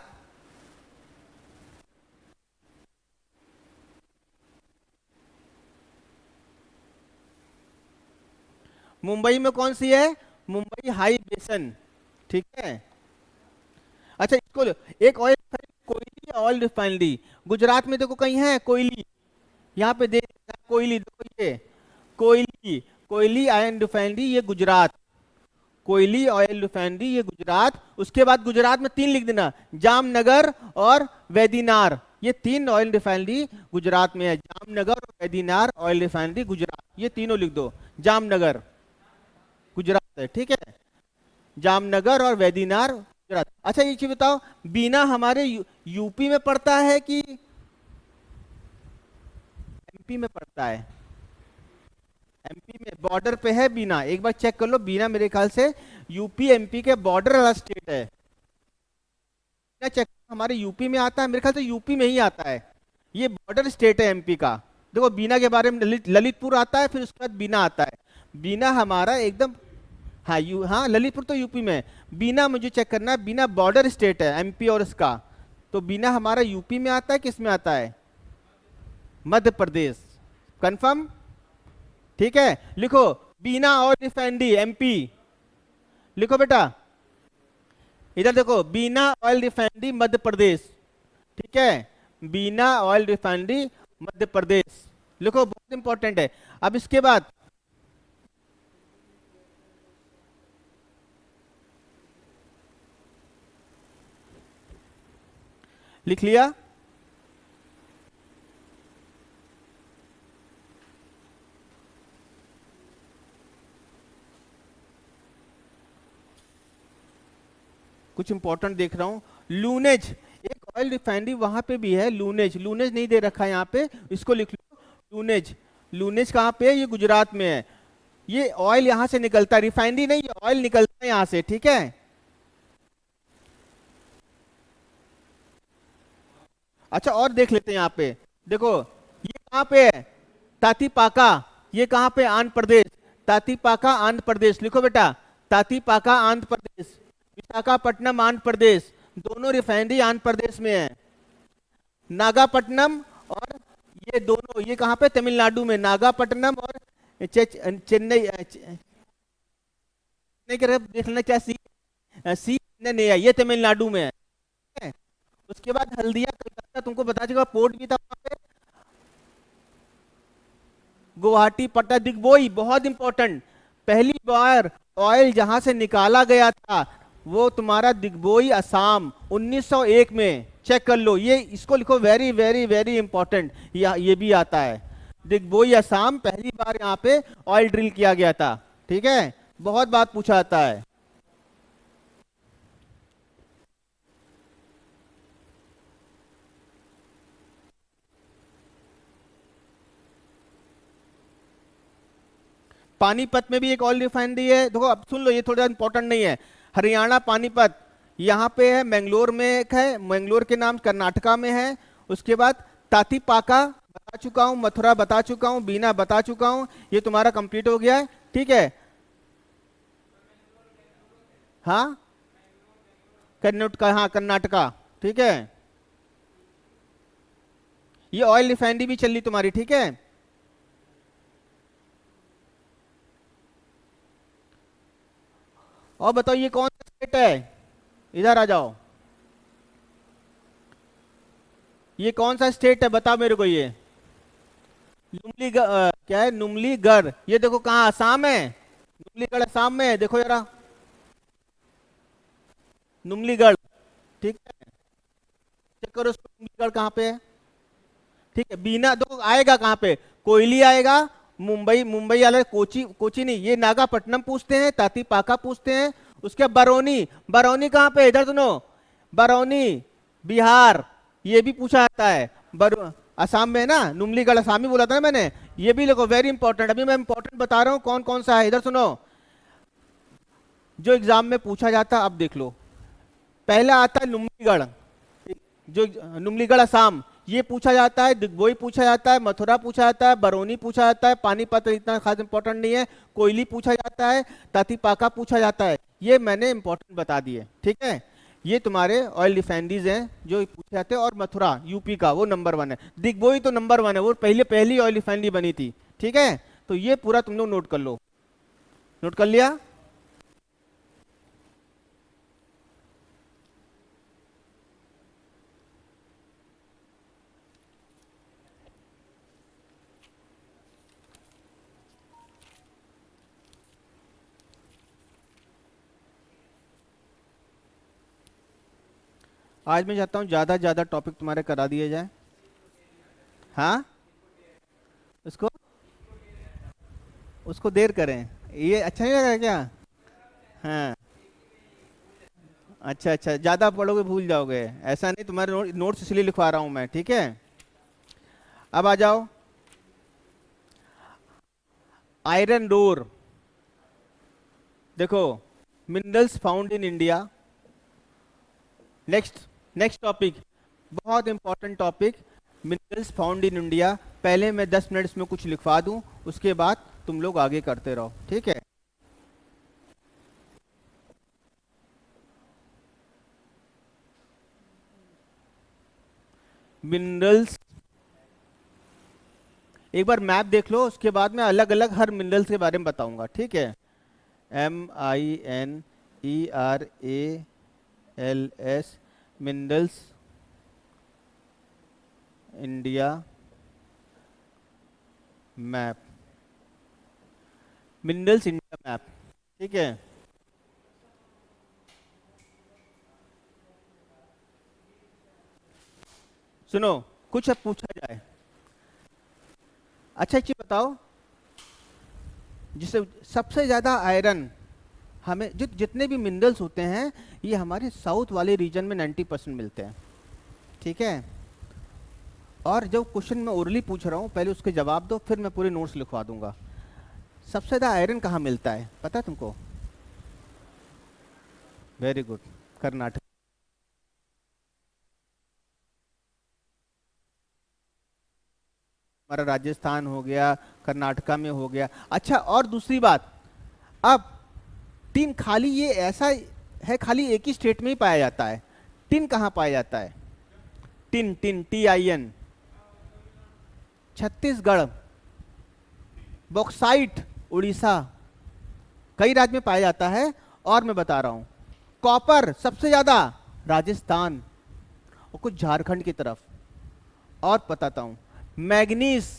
मुंबई में कौन सी है? मुंबई हाई बेसन, ठीक है। अच्छा इसको एक ऑयल, कोयली ऑयल रिफाइनरी गुजरात में देखो कहीं है कोयली, यहाँ पे देख कोयली, देखो ये कोयली, कोयली आयरन रिफाइनरी, ये गुजरात। कोयली ऑयल रिफाइनरी ये गुजरात। उसके बाद गुजरात में 3 लिख देना, जामनगर और वेदिनार, ये 3 ऑयल रिफाइनरी गुजरात में है। जामनगर और वेदिनार ऑयल रिफाइनरी गुजरात, ये तीनों लिख दो। जामनगर गुजरात है, ठीक है। जामनगर और वेदिनार गुजरात। अच्छा ये चीज बताओ, बीना हमारे यूपी में पड़ता है कि एमपी में पड़ता है? एमपी में बॉर्डर पे है बीना, एक बार चेक कर लो। बीना मेरे ख्याल से यूपी एमपी के बॉर्डर वाला स्टेट है। चेक, हमारे यूपी में आता है, मेरे ख्याल से यूपी में ही आता है, ये बॉर्डर स्टेट है एमपी का। देखो बीना के बारे में ललितपुर आता है, फिर उसके बाद बीना आता है। बीना हमारा एकदम, हाँ हाँ ललितपुर तो यूपी में है। बीना मुझे चेक करना है, बीना बॉर्डर स्टेट है एमपी और इसका, तो बीना हमारा यूपी में आता है, किस में आता है? मध्य प्रदेश। कंफर्म, ठीक है। लिखो बीना ऑयल रिफाइनरी एमपी, लिखो बेटा। इधर देखो, बीना ऑयल रिफाइनरी मध्य प्रदेश, ठीक है, बीना ऑयल रिफाइनरी मध्य प्रदेश लिखो, बहुत इंपॉर्टेंट है। अब इसके बाद लिख लिया, कुछ इंपॉर्टेंट देख रहा हूं। लूनेज, एक ऑयल रिफाइनरी वहां पे भी है, लूनेज, लूनेज नहीं दे रखा है यहाँ पे, इसको लिख लो लूनेज। लूनेज कहाँ पे है? ये गुजरात में है। ये ऑयल यहां से निकलता है, रिफाइनरी नहीं, ये ऑयल निकलता है यहां से, ठीक है। अच्छा और देख लेते हैं यहाँ पे, देखो ये कहाँ पे है? तातीपाका, ये कहाँ पे? आंध्र प्रदेश। तातीपाका आंध्र प्रदेश लिखो बेटा, तातीपाका आंध्र प्रदेश। विशाखापट्टनम आंध्र प्रदेश, दोनों रिफाइनरी आंध्र प्रदेश में है। नागापट्टनम और ये दोनों, ये कहाँ पे? तमिलनाडु में। नागापट्टनम और चेन्नई, चेन्नई की तरफ देख लेना, क्या सी, सी नहीं है, ये तमिलनाडु में है। उसके बाद हल्दिया कलकत्ता, तुमको बता चुका, पोर्ट भी था वहां पे। गुवाहाटी पटना दिग्बोई, बहुत इंपॉर्टेंट, पहली बार ऑयल जहां से निकाला गया था वो तुम्हारा दिग्बोई असम 1901 में, चेक कर लो, ये इसको लिखो, वेरी वेरी वेरी इंपॉर्टेंट, ये भी आता है। दिग्बोई असम पहली बार यहाँ पे ऑयल ड्रिल किया गया था, ठीक है, बहुत बात पूछा जाता है। पानीपत में भी एक ऑयल रिफाइनरी है, देखो अब सुन लो, ये थोड़ा इंपॉर्टेंट नहीं है। हरियाणा पानीपत यहाँ पे है, मैंगलोर में एक है, मैंगलोर के नाम कर्नाटका में है। उसके बाद तातीपाका बता चुका हूँ, मथुरा बता चुका हूँ, बीना बता चुका हूँ, ये तुम्हारा कंप्लीट हो गया है, ठीक है। हाँ कर्नाटका, हाँ कर्नाटका, ठीक है। ये ऑयल रिफाइनरी भी चल रही तुम्हारी, ठीक है। और बताओ ये कौन सा स्टेट है? इधर आ जाओ, ये कौन सा स्टेट है बताओ मेरे को। ये क्या है? नुमलीगढ़, ये देखो कहाँ? असम है, नुमलीगढ़ असम में है, देखो जरा, नुमलीगढ़, ठीक है, चेक करो उसको, नुमलीगढ़ कहाँ पे है, ठीक है। बीना देखो आएगा कहाँ पे? कोयली आएगा, मुंबई, मुंबई वाले कोची, कोची नहीं, ये नागापट्टनम पूछते हैं, तातीपाका पूछते हैं। उसके बाद बरौनी, बरौनी कहाँ पे? इधर सुनो, बरौनी बिहार, ये भी पूछा जाता है। असम में है ना, नुमलीगढ़ असम ही बोला था ना मैंने, ये भी देखो वेरी इंपॉर्टेंट। अभी मैं इंपॉर्टेंट बता रहा हूँ कौन कौन सा है, इधर सुनो, जो एग्जाम में पूछा जाता है, अब देख लो। पहला आता है नुमलीगढ़, जो नुमलीगढ़ असम, ये पूछा जाता है। दिग्बोई पूछा जाता है, मथुरा पूछा जाता है, बरौनी पूछा जाता है, पानीपत इतना खास इंपॉर्टेंट नहीं है, कोयली पूछा जाता है, तातीपाका पूछा जाता है। ये मैंने इंपॉर्टेंट बता दिए, ठीक है। ये तुम्हारे ऑयल रिफाइनरीज हैं जो पूछे जाते हैं। और मथुरा यूपी का, वो नंबर 1 है। दिग्बोई तो नंबर 1 है, वो पहली ऑयल रिफाइनरी बनी थी, ठीक है। तो ये पूरा तुम लोग नोट कर लो, नोट कर लिया। आज मैं चाहता हूँ ज्यादा ज्यादा टॉपिक तुम्हारे करा दिए जाए। हाँ उसको, उसको देर करें, ये अच्छा नहीं लगा क्या? हाँ अच्छा अच्छा, ज्यादा पढ़ोगे भूल जाओगे, ऐसा नहीं, तुम्हारे नोट्स इसलिए लिखवा रहा हूं मैं, ठीक है। अब आ जाओ, आयरन डोर, देखो minerals found in India. Next, next topic, बहुत important topic, minerals found in India. पहले मैं 10 मिनट इसमें कुछ लिखवा दूं, उसके बाद तुम लोग आगे करते रहो, ठीक है। मिनरल्स, एक बार मैप देख लो, उसके बाद मैं अलग अलग हर मिनरल्स के बारे में बताऊंगा, ठीक है। MINERALS LS minerals India map, minerals India map, ठीक है। सुनो, कुछ अब पूछा जाए। अच्छा एक चीज बताओ, जिससे सबसे ज्यादा आयरन हमें जितने भी मिनरल्स होते हैं ये हमारे साउथ वाले रीजन में 90% मिलते हैं, ठीक है। और जब क्वेश्चन मैं ओरली पूछ रहा हूँ पहले उसके जवाब दो, फिर मैं पूरे नोट्स लिखवा दूंगा। सबसे ज्यादा आयरन कहाँ मिलता है पता है तुमको? Very good, Karnataka. हमारा राजस्थान हो गया, कर्नाटका में हो गया। अच्छा और दूसरी बात, अब टिन खाली ये ऐसा है, खाली एक ही स्टेट में ही पाया जाता है। टिन कहाँ पाया जाता है? Tin tin TIN, Chhattisgarh. Bauxite Orissa, कई राज्य में पाया जाता है। और मैं बता रहा हूं, कॉपर सबसे ज्यादा राजस्थान और कुछ झारखंड की तरफ। और बताता हूं, मैग्नीज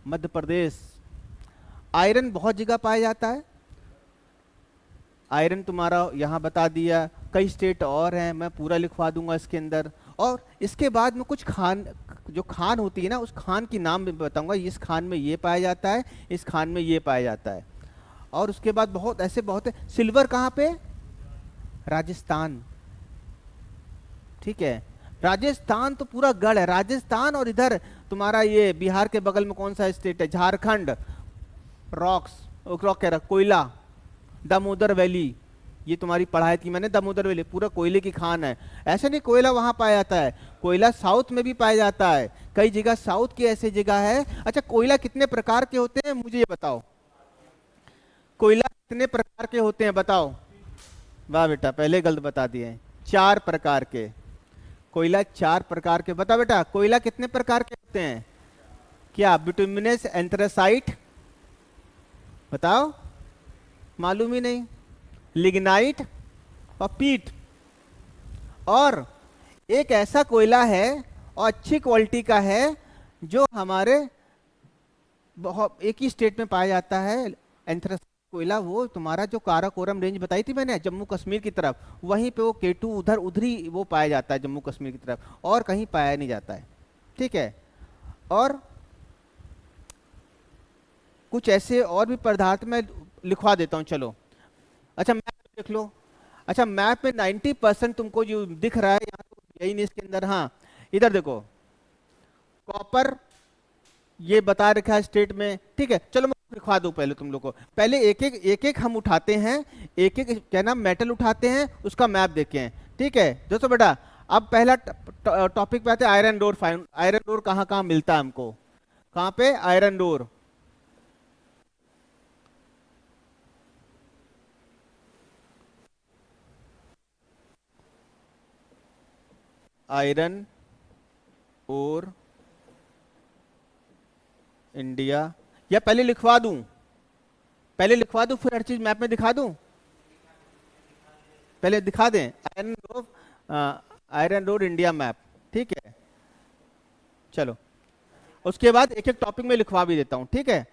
मध्य प्रदेश। आयरन बहुत जगह पाया जाता है। आयरन तुम्हारा यहां बता दिया, कई स्टेट और हैं, मैं पूरा लिखवा दूंगा इसके अंदर। और इसके बाद में कुछ खान, जो खान होती है ना, उस खान की नाम भी बताऊंगा, इस खान में ये पाया जाता है, इस खान में ये पाया जाता है। और उसके बाद बहुत ऐसे बहुत है। सिल्वर कहाँ पे? राजस्थान, ठीक है। राजस्थान तो पूरा गढ़ है राजस्थान। और इधर तुम्हारा ये बिहार के बगल में कौन सा स्टेट है? झारखंड। रॉक्स, रॉक कह रहा, कोयला, दामोदर वैली। ये तुम्हारी पढ़ाई थी मैंने, दामोदर वैली पूरा कोयले की खान है। ऐसे नहीं कोयला वहां पाया जाता है, कोयला साउथ में भी पाया जाता है, कई जगह साउथ की ऐसी जगह है। अच्छा कोयला कितने प्रकार के होते हैं मुझे ये बताओ, कोयला कितने प्रकार के होते हैं बताओ? वाह बेटा, पहले गलत बता दिए, 4 प्रकार के। कोयला 4 प्रकार के। बता बेटा कोयला कितने प्रकार के होते हैं? क्या? बिटुमिनस, एंथ्रासाइट, बताओ, मालूम ही नहीं। लिग्नाइट और पीट। और एक ऐसा कोयला है और अच्छी क्वालिटी का है जो हमारे बहुत एक ही स्टेट में पाया जाता है, एंथ्रासाइट कोयला। वो तुम्हारा जो काराकोरम रेंज बताई थी मैंने, जम्मू कश्मीर की तरफ, वहीं पे वो K2 उधर उधर ही वो पाया जाता है, जम्मू कश्मीर की तरफ, और कहीं पाया नहीं जाता है, ठीक है। और कुछ ऐसे और भी पदार्थ मैं लिखवा देता हूं, चलो। अच्छा मैप देख लो। अच्छा मैप में 90% तुमको जो दिख रहा है यहाँ, तो यही नहीं इसके अंदर। हाँ इधर देखो, कॉपर ये बता रखा है स्टेट में, ठीक है। चलो मैं लिखवा दूं पहले तुम लोग को। पहले एक एक हम उठाते हैं, एक एक क्या नाम मेटल उठाते हैं, उसका मैप देखें, ठीक है दोस्तों। बेटा अब पहला टॉपिक पे आते हैं, आयरन डोर। आयरन डोर कहाँ कहाँ मिलता है हमको? कहाँ पे आयरन डोर? आयरन और इंडिया, या पहले लिखवा दूं? पहले लिखवा दूं फिर हर चीज मैप में दिखा दूं? पहले दिखा दें iron door, iron door India map, ठीक है। चलो उसके बाद एक एक टॉपिक में लिखवा भी देता हूं, ठीक है।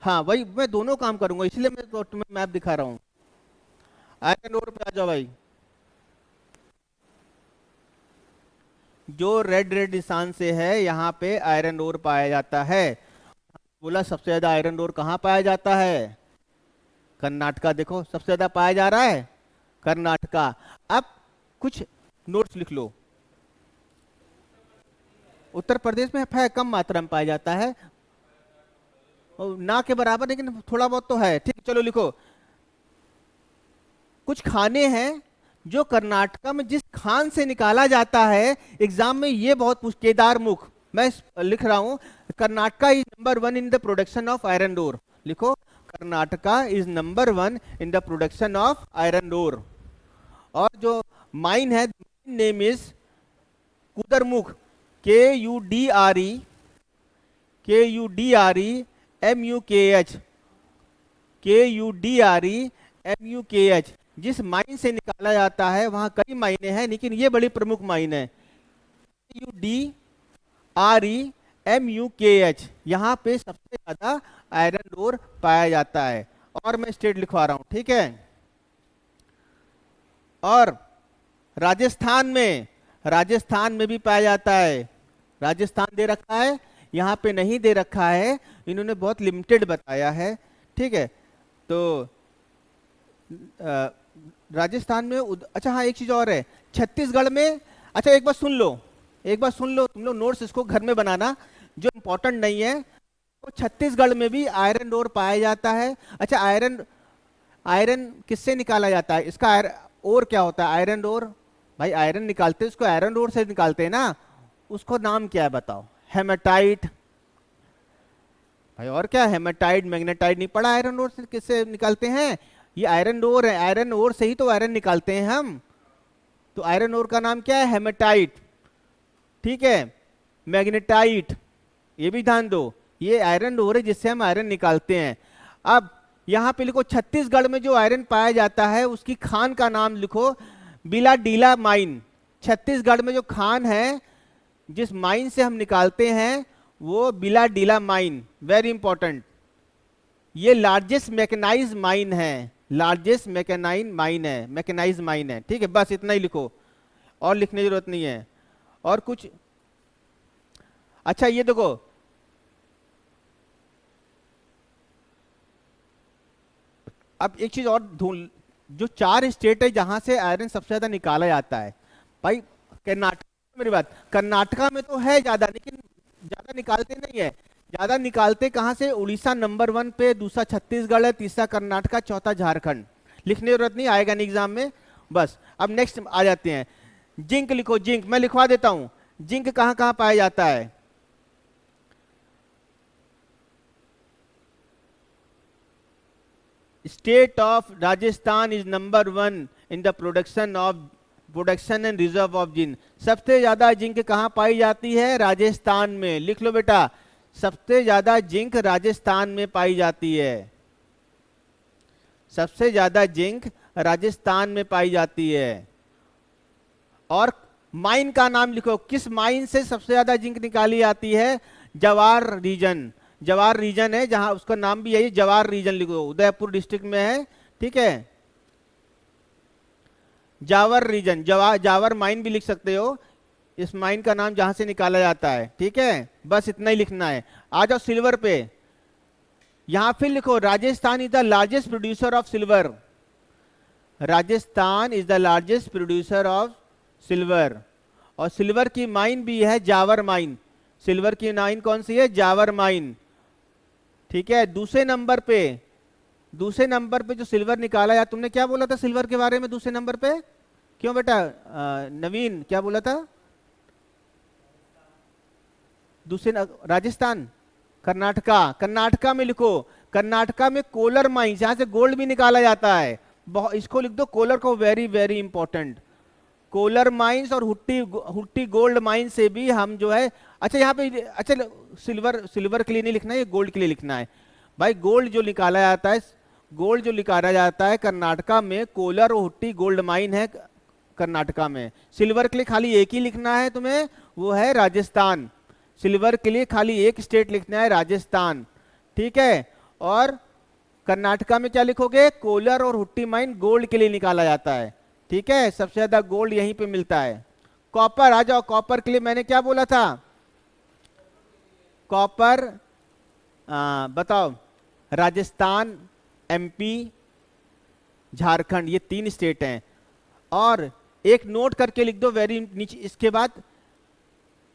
हाँ वही मैं दोनों काम करूंगा, इसलिए मैं तो तुम्हें मैप दिखा रहा हूं। आयरन डोर पे आ जाओ भाई। जो रेड रेड निशान से है यहाँ पे आयरन ओर पाया जाता है। बोला सबसे ज्यादा आयरन ओर कहाँ पाया जाता है? कर्नाटका। देखो सबसे ज्यादा पाया जा रहा है कर्नाटका। अब कुछ नोट्स लिख लो। उत्तर प्रदेश में है, कम मात्रा में पाया जाता है, और ना के बराबर, लेकिन थोड़ा बहुत तो है, ठीक। चलो लिखो, कुछ खाने हैं जो कर्नाटका में जिस खान से निकाला जाता है, एग्जाम में ये बहुत पूछ, केदार मुख। मैं लिख रहा हूं, Karnataka is number 1 in the production of iron ore. लिखो, Karnataka is number 1 in the production of iron ore. और जो माइन है, name is Kudremukh, KUDRE, KUDRE MUKH, KUDRE MUKH। जिस माइन से निकाला जाता है वहां कई माइने हैं, लेकिन ये बड़ी प्रमुख माइन है, UDREMUKH, यहाँ पे सबसे ज्यादा आयरन ओर पाया जाता है। और मैं स्टेट लिखवा रहा हूं, ठीक है। और राजस्थान में भी पाया जाता है। राजस्थान दे रखा है, यहाँ पे नहीं दे रखा है, इन्होंने बहुत लिमिटेड बताया है, ठीक है। तो राजस्थान में अच्छा हाँ, एक चीज और है, छत्तीसगढ़ में, अच्छा एक बार सुन लो तुम लोग नोट्स इसको घर में बनाना, जो इंपॉर्टेंट नहीं है। तो छत्तीसगढ़ में भी आयरन ओर पाया जाता है। अच्छा, आयरन किससे निकाला जाता है, इसका ओर क्या होता है, आयरन ओर, भाई आयरन निकालते हैं उसको आयरन ओर से निकालते हैं ना, उसको नाम क्या है बताओ, हेमाटाइट। भाई और क्या, हेमाटाइट मैग्नेटाइट नहीं पढ़ा, आयरन ओर से किससे निकालते हैं, ये आयरन ओर है, आयरन ओर से ही तो आयरन निकालते हैं हम। तो आयरन ओर का नाम क्या है, हेमाटाइट, ठीक है। मैग्नेटाइट, ये भी ध्यान दो, ये आयरन ओर है जिससे हम आयरन निकालते हैं। अब यहां पे लिखो छत्तीसगढ़ में जो आयरन पाया जाता है उसकी खान का नाम लिखो, बिलाडीला माइन। छत्तीसगढ़ में जो खान है, जिस माइन से हम निकालते हैं, वो बिलाडीला माइन, वेरी इंपॉर्टेंट। ये लार्जेस्ट मैकेनाइज माइन है, लार्जेस्ट मैकेनाइज माइन है, ठीक है। बस इतना ही लिखो, और लिखने की जरूरत नहीं है। और कुछ, अच्छा ये देखो, अब एक चीज और ढूंढ, जो 4 स्टेट है जहां से आयरन सबसे ज्यादा निकाला जाता है, भाई कर्नाटक, मेरी बात, कर्नाटका में तो है ज्यादा, लेकिन ज्यादा निकालते नहीं है। ज्यादा निकालते कहां से, उड़ीसा नंबर 1 पे, दूसरा छत्तीसगढ़ है, तीसरा कर्नाटका, चौथा झारखंड। लिखने की जरूरत नहीं, आएगा नहीं एग्जाम में। बस अब नेक्स्ट आ जाते हैं, जिंक लिखो, जिंक मैं लिखवा देता हूं, जिंक कहां कहां पाया जाता है। State of Rajasthan is number 1 in the production and reserve of zinc. सबसे ज्यादा जिंक कहां पाई जाती है, राजस्थान में। लिख लो बेटा, सबसे ज्यादा जिंक राजस्थान में पाई जाती है, सबसे ज्यादा जिंक राजस्थान में पाई जाती है। और माइन का नाम लिखो, किस माइन से सबसे ज्यादा जिंक निकाली जाती है, जवार रीजन, जवार रीजन है जहां, उसका नाम भी यही जवार रीजन लिखो, उदयपुर डिस्ट्रिक्ट में है, ठीक है। जावर रीजन, जावर माइन भी लिख सकते हो, इस माइन का नाम जहां से निकाला जाता है, ठीक है। बस इतना ही लिखना है। आ जाओ सिल्वर पे, यहां फिर लिखो, Rajasthan is the largest producer of silver, Rajasthan is the largest producer of silver. और सिल्वर की माइन भी है जावर माइन, सिल्वर की माइन कौन सी है, जावर माइन, ठीक है। दूसरे नंबर पे जो सिल्वर निकाला या, तुमने क्या बोला था सिल्वर के बारे में दूसरे नंबर पे, क्यों बेटा नवीन क्या बोला था, दूसरे राजस्थान, कर्नाटका में लिखो, कर्नाटका में कोलर माइंस, जहां से गोल्ड भी निकाला जाता है, इसको लिख दो, कोलर को, very very important. Kolar mines और हुट्टी गोल्ड माइन से भी हम जो है, अच्छा यहाँ पे, अच्छा सिल्वर के लिए नहीं लिखना है, ये गोल्ड के लिए लिखना है। भाई गोल्ड जो निकाला जाता है कर्नाटका में, कोलर और हुट्टी गोल्ड माइन है कर्नाटका में। सिल्वर के लिए खाली एक ही लिखना है तुम्हें, वो है राजस्थान। सिल्वर के लिए खाली एक स्टेट लिखना है, राजस्थान, ठीक है। और कर्नाटका में क्या लिखोगे, कोलर और हुट्टी माइन गोल्ड के लिए निकाला जाता है, ठीक है। सबसे ज्यादा गोल्ड यहीं पे मिलता है। कॉपर, आ जाओ, कॉपर के लिए मैंने क्या बोला था, कॉपर बताओ, राजस्थान, एमपी, झारखंड, ये 3 स्टेट हैं। और एक नोट करके लिख दो वेरी नीचे, इसके बाद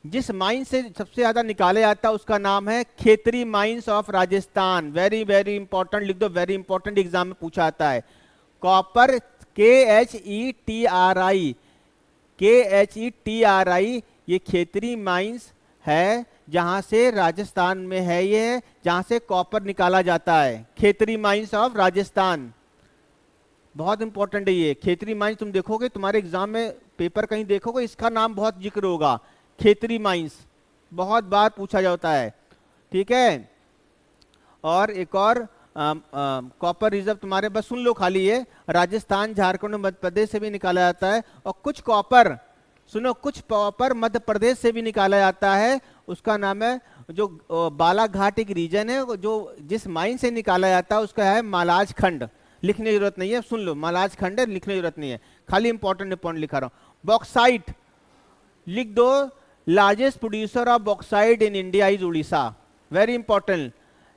जिस माइन से सबसे ज्यादा निकाले जाता है उसका नाम है Khetri mines of Rajasthan, very very important लिख दो, वेरी इंपॉर्टेंट एग्जाम में पूछा आता है। कॉपर, KHETRI, ये खेतरी माइंस है जहां से राजस्थान में है, ये जहां से कॉपर निकाला जाता है, खेतरी माइंस ऑफ राजस्थान, बहुत इंपॉर्टेंट है ये खेतरी माइंस। तुम देखोगे तुम्हारे एग्जाम में पेपर कहीं देखोगे, इसका नाम बहुत जिक्र होगा, खेतरी माइंस, बहुत बार पूछा जाता है, ठीक है। और एक और कॉपर रिजर्व तुम्हारे, बस सुन लो खाली ये, राजस्थान झारखंड मध्य प्रदेश से भी निकाला जाता है, और कुछ कॉपर, सुनो, कुछ कॉपर मध्य प्रदेश से भी निकाला जाता है। उसका नाम है, जो बालाघाट एक रीजन है, जो जिस माइन से निकाला जाता है उसका है मालाज खंड। लिखने की जरूरत नहीं है, सुन लो, मालाज खंड है, लिखने की जरूरत नहीं है, खाली इंपॉर्टेंट पॉइंट लिखा रहा हूं। बॉक्साइट लिख दो, largest producer of bauxite in India is Orissa, very important.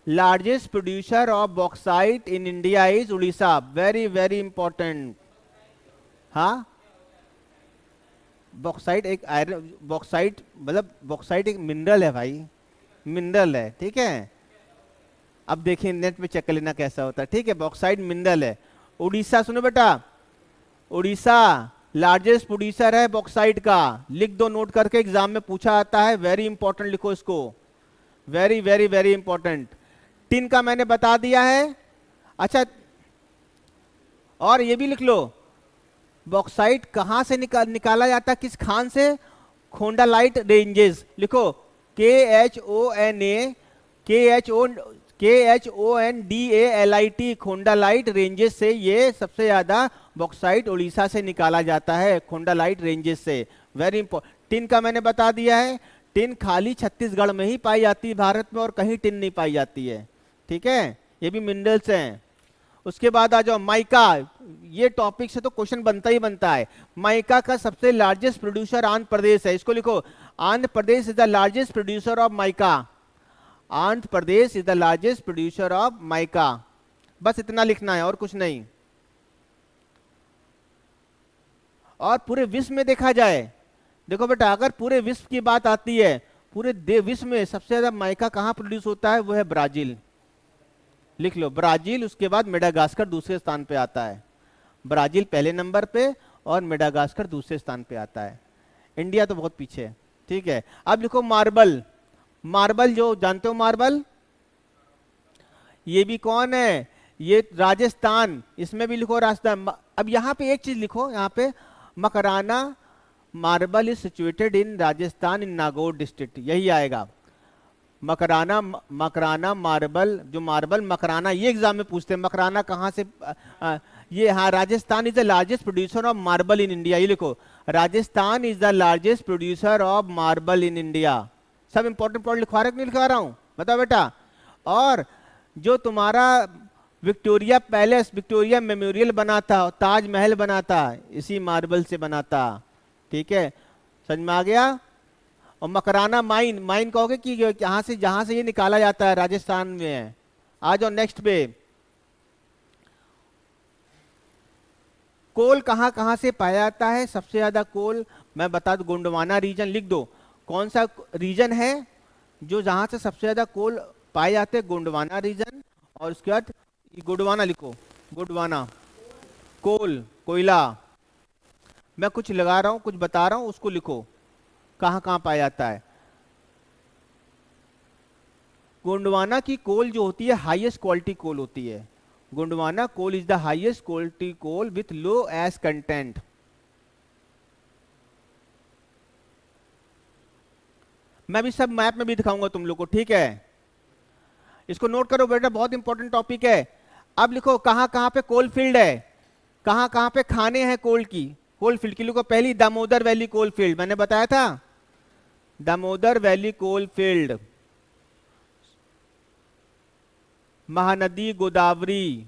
Largest producer of bauxite in India is Orissa, very very important. हाँ, बॉक्साइट एक आयरन, बॉक्साइट मतलब बॉक्साइट एक मिनरल है भाई, मिनरल है, ठीक है। अब देखिए नेट पे चेक कर लेना कैसा होता है, ठीक है। बॉक्साइट मिनरल है। उड़ीसा, सुनो बेटा, उड़ीसा लार्जेस्ट प्रोड्यूसर है बॉक्साइट का, लिख दो, नोट करके, एग्जाम में पूछा आता है, वेरी इंपॉर्टेंट, लिखो इसको, very very very important. Tin का मैंने बता दिया है। अच्छा, और ये भी लिख लो, बॉक्साइट कहां से निकाला जाता है, किस खान से, खोंडालाइट रेंजेस, लिखो, KHONDALIT, खोंडालाइट रेंजेस से ये सबसे ज्यादा बॉक्साइट उड़ीसा से निकाला जाता है, खोंडालाइट रेंजेस से, वेरी इंपॉर्टेंट। टिन का मैंने बता दिया है, टिन खाली छत्तीसगढ़ में ही पाई जाती है भारत में, और कहीं टिन नहीं पाई जाती है, ठीक है। ये भी मिनरल्स हैं। उसके बाद आ जाओ माइका, ये टॉपिक से तो क्वेश्चन बनता ही बनता है। माइका का सबसे लार्जेस्ट प्रोड्यूसर आंध्र प्रदेश है, इसको लिखो, Andhra Pradesh is the largest producer of mica, Andhra Pradesh is the largest producer of mica, बस इतना लिखना है और कुछ नहीं। और पूरे विश्व में देखा जाए, देखो बेटा, अगर पूरे विश्व की बात आती है, पूरे विश्व में सबसे ज्यादा माइका कहां प्रोड्यूस होता है, वो है ब्राजील, लिख लो, ब्राजील। उसके बाद मेडागास्कर दूसरे स्थान पे आता है, ब्राजील पहले नंबर पे और मेडागास्कर दूसरे स्थान पे आता है। इंडिया तो बहुत पीछे है, ठीक है। अब लिखो मार्बल, मार्बल जो जानते हो, मार्बल ये भी कौन है, ये राजस्थान, इसमें भी लिखो राजस्थान। अब यहाँ पे एक चीज लिखो, यहाँ पे Makrana marble is situated in Rajasthan in Nagaur district, यही आएगा। मकराना मार्बल, जो मार्बल मकराना, ये एग्जाम में पूछते हैं, मकराना कहाँ से, ये, हाँ, Rajasthan is the largest producer of marble in India, ये लिखो, Rajasthan is the largest producer of marble in India. सब इंपॉर्टेंट पॉइंट लिखवा रहा नहीं लिखवा रहा हूं, बताओ बेटा। और जो तुम्हारा विक्टोरिया पैलेस, विक्टोरिया मेमोरियल बना था, ताजमहल बना था, इसी मार्बल से बना था, ठीक है, समझ में आ गया। और मकराना माइन, माइन कहोगे कि जहां से ये निकाला जाता है, राजस्थान में है। आ जाओ नेक्स्ट पे, कोल कहां कहां से पाया जाता है, सबसे ज्यादा कोल मैं बता दूं, गोंडवाना रीजन, लिख दो, कौन सा रीजन है जो जहां से सबसे ज्यादा कोल पाए जाते हैं, गोंडवाना रीजन। और उसके बाद गोंडवाना लिखो, गोंडवाना, कोल, कोयला, मैं कुछ लगा रहा हूं, कुछ बता रहा हूं, उसको लिखो, कहां कहां पाया जाता है। गोंडवाना की कोल जो होती है, हाईएस्ट क्वालिटी कोल होती है। Gondwana coal is the highest quality coal with low ash content. मैं भी सब मैप में भी दिखाऊंगा तुम लोग को, ठीक है। इसको नोट करो बेटा, बहुत इंपॉर्टेंट टॉपिक है। अब लिखो कहां कहां पे कोल फील्ड है, कहां कहां पे खाने हैं कोल की, कोल फील्ड की। लिखो, पहली दामोदर वैली कोल फील्ड, मैंने बताया था, Damodar valley coal field, Mahanadi Godavari,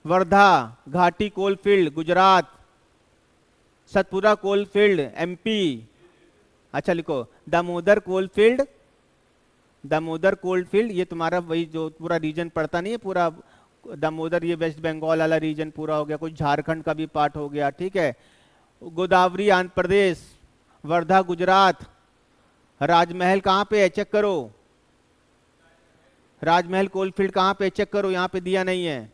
Wardha घाटी coal field Gujarat, Satpura coal field MP. अच्छा लिखो, Damodar coal field, Damodar coal field, ये तुम्हारा वही जो पूरा रीजन पड़ता नहीं है, पूरा दामोदर, ये वेस्ट बंगाल वाला रीजन पूरा हो गया, कुछ झारखंड का भी पार्ट हो गया, ठीक है। गोदावरी आंध्र प्रदेश, वर्धा गुजरात, राजमहल कहां पे है, चेक करो, राजमहल कोलफील्ड कहां पे, चेक करो, यहां पे दिया नहीं है।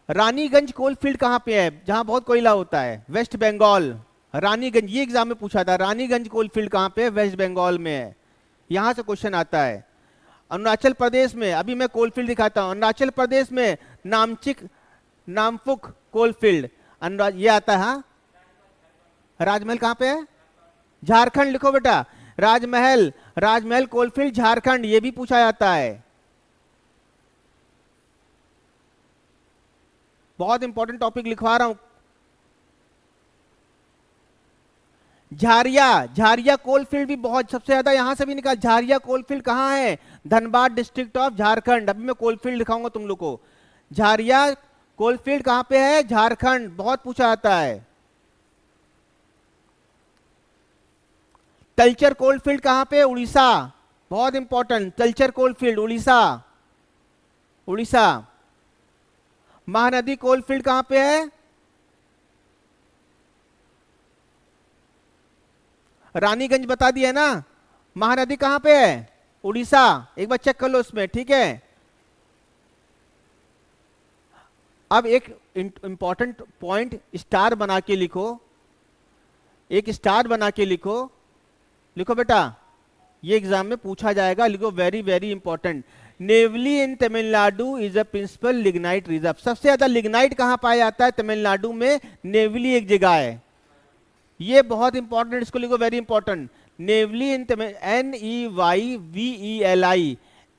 रानीगंज कोलफील्ड कहां पे है, जहां बहुत कोयला होता है, वेस्ट बंगाल, रानीगंज, ये एग्जाम में पूछा था, रानीगंज कोलफील्ड कहां पे है, वेस्ट बंगाल में है, यहां से क्वेश्चन आता है। अरुणाचल प्रदेश में, अभी मैं कोलफील्ड दिखाता हूं, अरुणाचल प्रदेश में नामचिक, नामफुक कोलफील्ड, ये आता है, राजमहल कहाँ पे है? झारखंड लिखो बेटा। राजमहल, राजमहल कोलफील्ड झारखंड, ये भी पूछा जाता है। बहुत इंपॉर्टेंट टॉपिक लिखवा रहा हूं। झारिया, झारिया कोलफील्ड भी बहुत, सबसे ज्यादा यहां से भी निकाल। झारिया कोलफील्ड कहां है? Dhanbad district of Jharkhand. अभी मैं कोलफील्ड दिखाऊंगा तुम लोग को। झारिया कोलफील्ड कहां पे है? झारखंड, बहुत पूछा जाता है। तलचर कोलफील्ड कहां पे? उड़ीसा, बहुत important. Talcher coalfield Orissa, Orissa. Mahanadi coalfield कहां पे है? रानीगंज बता दिया ना। महानदी कहां पे है? उड़ीसा। एक बार चेक कर लो इसमें, ठीक है। अब एक इंपॉर्टेंट पॉइंट स्टार बना के लिखो, एक स्टार बना के लिखो। लिखो बेटा, ये एग्जाम में पूछा जाएगा, लिखो very very important. Neyveli in Tamil Nadu is a principal lignite reserve. सबसे ज्यादा लिग्नाइट कहां पाया जाता है? तमिलनाडु में नेवली एक जगह है। ये बहुत इंपॉर्टेंट, इसको लिखो very important. Neyveli in NEYVELI,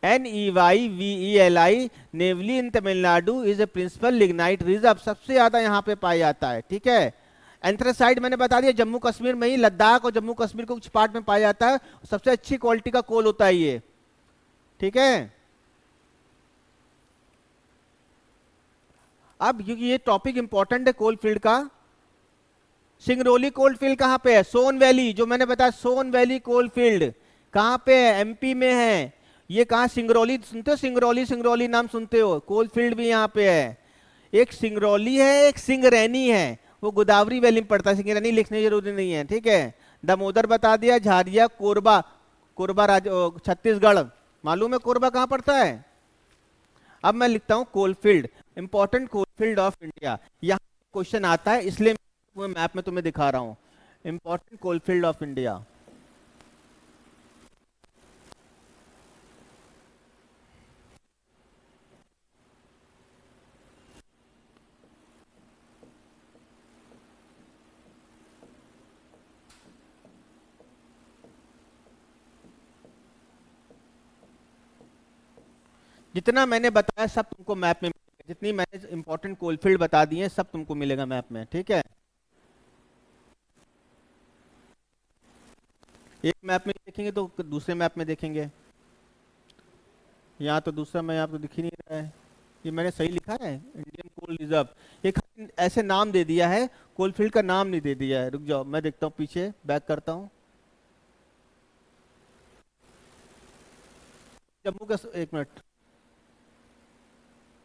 NEYVELI, Neyveli in Tamil Nadu is a principal lignite reserve, सबसे ज्यादा यहां पे पाया जाता है, ठीक है। एंथ्रासाइट मैंने बता दिया, जम्मू कश्मीर में ही, लद्दाख और जम्मू कश्मीर को कुछ पार्ट में पाया जाता है। सबसे अच्छी क्वालिटी का कोल होता है ये, ठीक है। अब क्योंकि ये टॉपिक इंपॉर्टेंट है कोल फील्ड का, सिंगरौली कोल फील्ड कहां पे है? सोन वैली, जो मैंने बताया सोन वैली कोल फील्ड कहां पे है? MP में है। ये कहां? सिंगरौली सुनते हो? सिंगरौली, सिंगरौली नाम सुनते हो? कोल फील्ड भी यहां पे है। एक सिंगरौली है, एक सिंगरैनी है, वो गोदावरी वैली में पड़ता है। सिंगरैनी लिखने की जरूरी नहीं है, ठीक है। दामोदर बता दिया। झारिया, कोरबा, कोरबा छत्तीसगढ़, मालूम है कोरबा कहां पड़ता है। अब मैं लिखता हूं coalfield, important coalfield of India. यहां क्वेश्चन आता है, इसलिए मैं मैप में तुम्हें दिखा रहा हूं। Important coalfield of India. जितना मैंने बताया सब तुमको मैप में मिलेगा, जितनी मैंने इंपॉर्टेंट कोलफील्ड बता दी है सब तुमको मिलेगा मैप में, ठीक है। एक मैप में देखेंगे तो दूसरे मैप में देखेंगे। यहाँ तो दूसरा मैं आपको दिख ही नहीं रहा है। ये मैंने सही लिखा है, इंडियन कोल रिजर्व। ये ऐसे नाम दे दिया है, कोलफील्ड का नाम नहीं दे दिया है। रुक जाओ, मैं देखता हूँ, पीछे बैक करता हूँ। जम्मू का, एक मिनट,